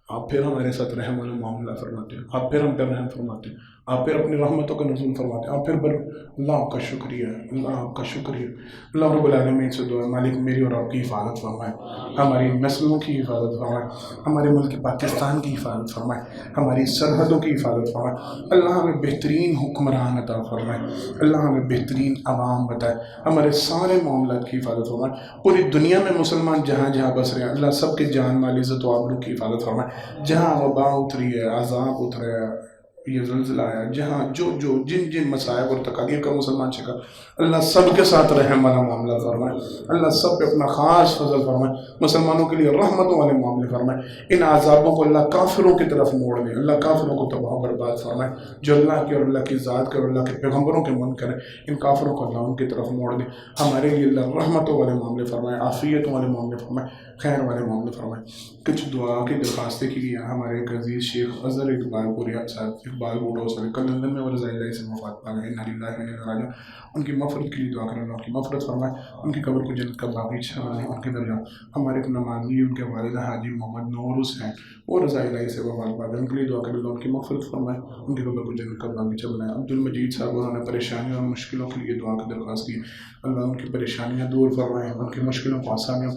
آپ پھر ہمارے ساتھ رحم والا معاملہ فرماتے ہیں, آپ پھر ہم پر رحم فرماتے ہیں, آپ پھر اپنی رحمتوں کا نزول فرماتے ہیں, آپ پھر اللہ آپ کا شکریہ, اللہ آپ کا شکریہ. اللہ رب العالمین سے دعا, مالک میری اور آپ کی حفاظت فرمائے, ہماری نسلوں کی حفاظت فرمائے, ہمارے ملک پاکستان کی حفاظت فرمائے, ہماری سرحدوں کی حفاظت فرمائے. اللہ ہمیں بہترین حکمران عطا فرمائے, اللہ ہمیں بہترین عوام بتائے, ہمارے سارے معاملات کی حفاظت فرمائے. پوری دنیا میں مسلمان جہاں جہاں بس رہے ہیں, اللہ سب کے جان مال عزت و آبرو کی حفاظت فرمائے. جہاں وبا اتری ہے, عذاب اترے ہے, یہ زلزلہ آیا، جہاں جن جن مصائب اور تکالیف کا مسلمان شکار، اللہ سب کے ساتھ رحم والا معاملہ فرمائے، اللہ سب پہ اپنا خاص فضل فرمائے، مسلمانوں کے لیے رحمتوں والے معاملے فرمائے، ان عذابوں کو اللہ کافروں کی طرف موڑ دے، اللہ کافروں کو تباہ و برباد فرمائے، جو اللہ کی اور اللہ کی ذات کے اور اللہ کے پیغمبروں کے منکر ہیں، ان کافروں کو اللہ ان کی طرف موڑ دے، ہمارے لیے اللہ رحمتوں والے معاملے فرمائے، عافیتوں والے معاملے فرمائے، خیر والے معاملے فرمائے۔ کچھ دعا کی درخواستیں کی گئی ہیں، ہمارے ایک عزیز شیخ اظہر اقبال پوریا صاحب اقبال بوڈو صاحب کل لندن میں ورزا اللہ سے وفات پا گئے، انا للہ و انا الیہ راجعون، ان کی مغفرت کے لیے دعا کریں، اللہ ان کی مغفرت فرمائے، ان کی قبر کو جنت کا باغیچہ بنائے، ان کے درجات ہمارے ایک نمازی ان کے والدہ حاجی محمد نور حسین وہ رضا الہی سے وفات پا گئے، ان کے لیے دعا کریں، اللہ ان کی مغفرت فرمائے، ان کی قبر کو جنت کا باغیچہ بنائے۔ عبد المجید صاحب انہوں نے پریشانیوں اور مشکلوں کے لیے دعا کی درخواست کی، اللہ ان کی پریشانیاں دور فرمائے، ان کی مشکلوں کو آسانیوں،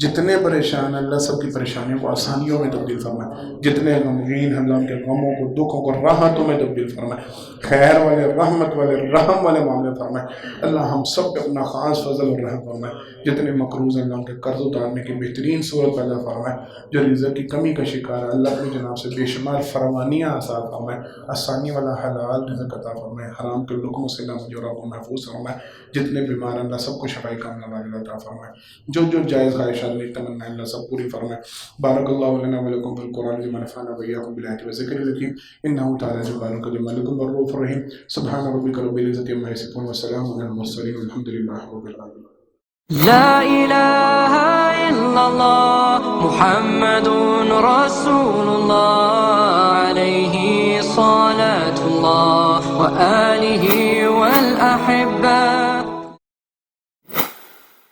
جتنے پریشان اللہ سب کی پریشانیوں کو آسانیوں میں تبدیل فرمائے، جتنے غمگین اللہ ان کے غموں کو دکھوں کو راحتوں میں تبدیل فرمائے، خیر والے رحمت والے رحم والے معاملے فرمائے، اللہ ہم سب پہ اپنا خاص فضل اور رحم فرمائے، جتنے مقروض اللہ ان کے قرض اتارنے کی بہترین صورت پیدا فرمائے، جو رزق کی کمی کا شکار ہے اللہ اپنی جناب سے بے شمار فرمانیاں آسان فرمائے، آسانی والا حلال رزق عطا فرمائے، حرام کے لقموں سے اللہ مجھے اور آپ کو محفوظ فرمائے، جتنے بیمار اللہ سب کو شفائی کاملہ واجب عطا فرمائے، جو جائز خواہشات نیک تمنا اللہ سب پوری فرمائے۔ بارک اللہ لنا ولکم فی القرآن العظیم ونفعنا وإیاکم بالآیات والذکر الحکیم انہ تعالی جبار کریم ملک الرؤوف الرحیم سبحان ربک رب العزة عما یصفون وسلام علی المرسلین والحمد للہ رب العالمین۔ لا إله إلا الله محمد رسول الله عليه صلاة الله وآله والأحبة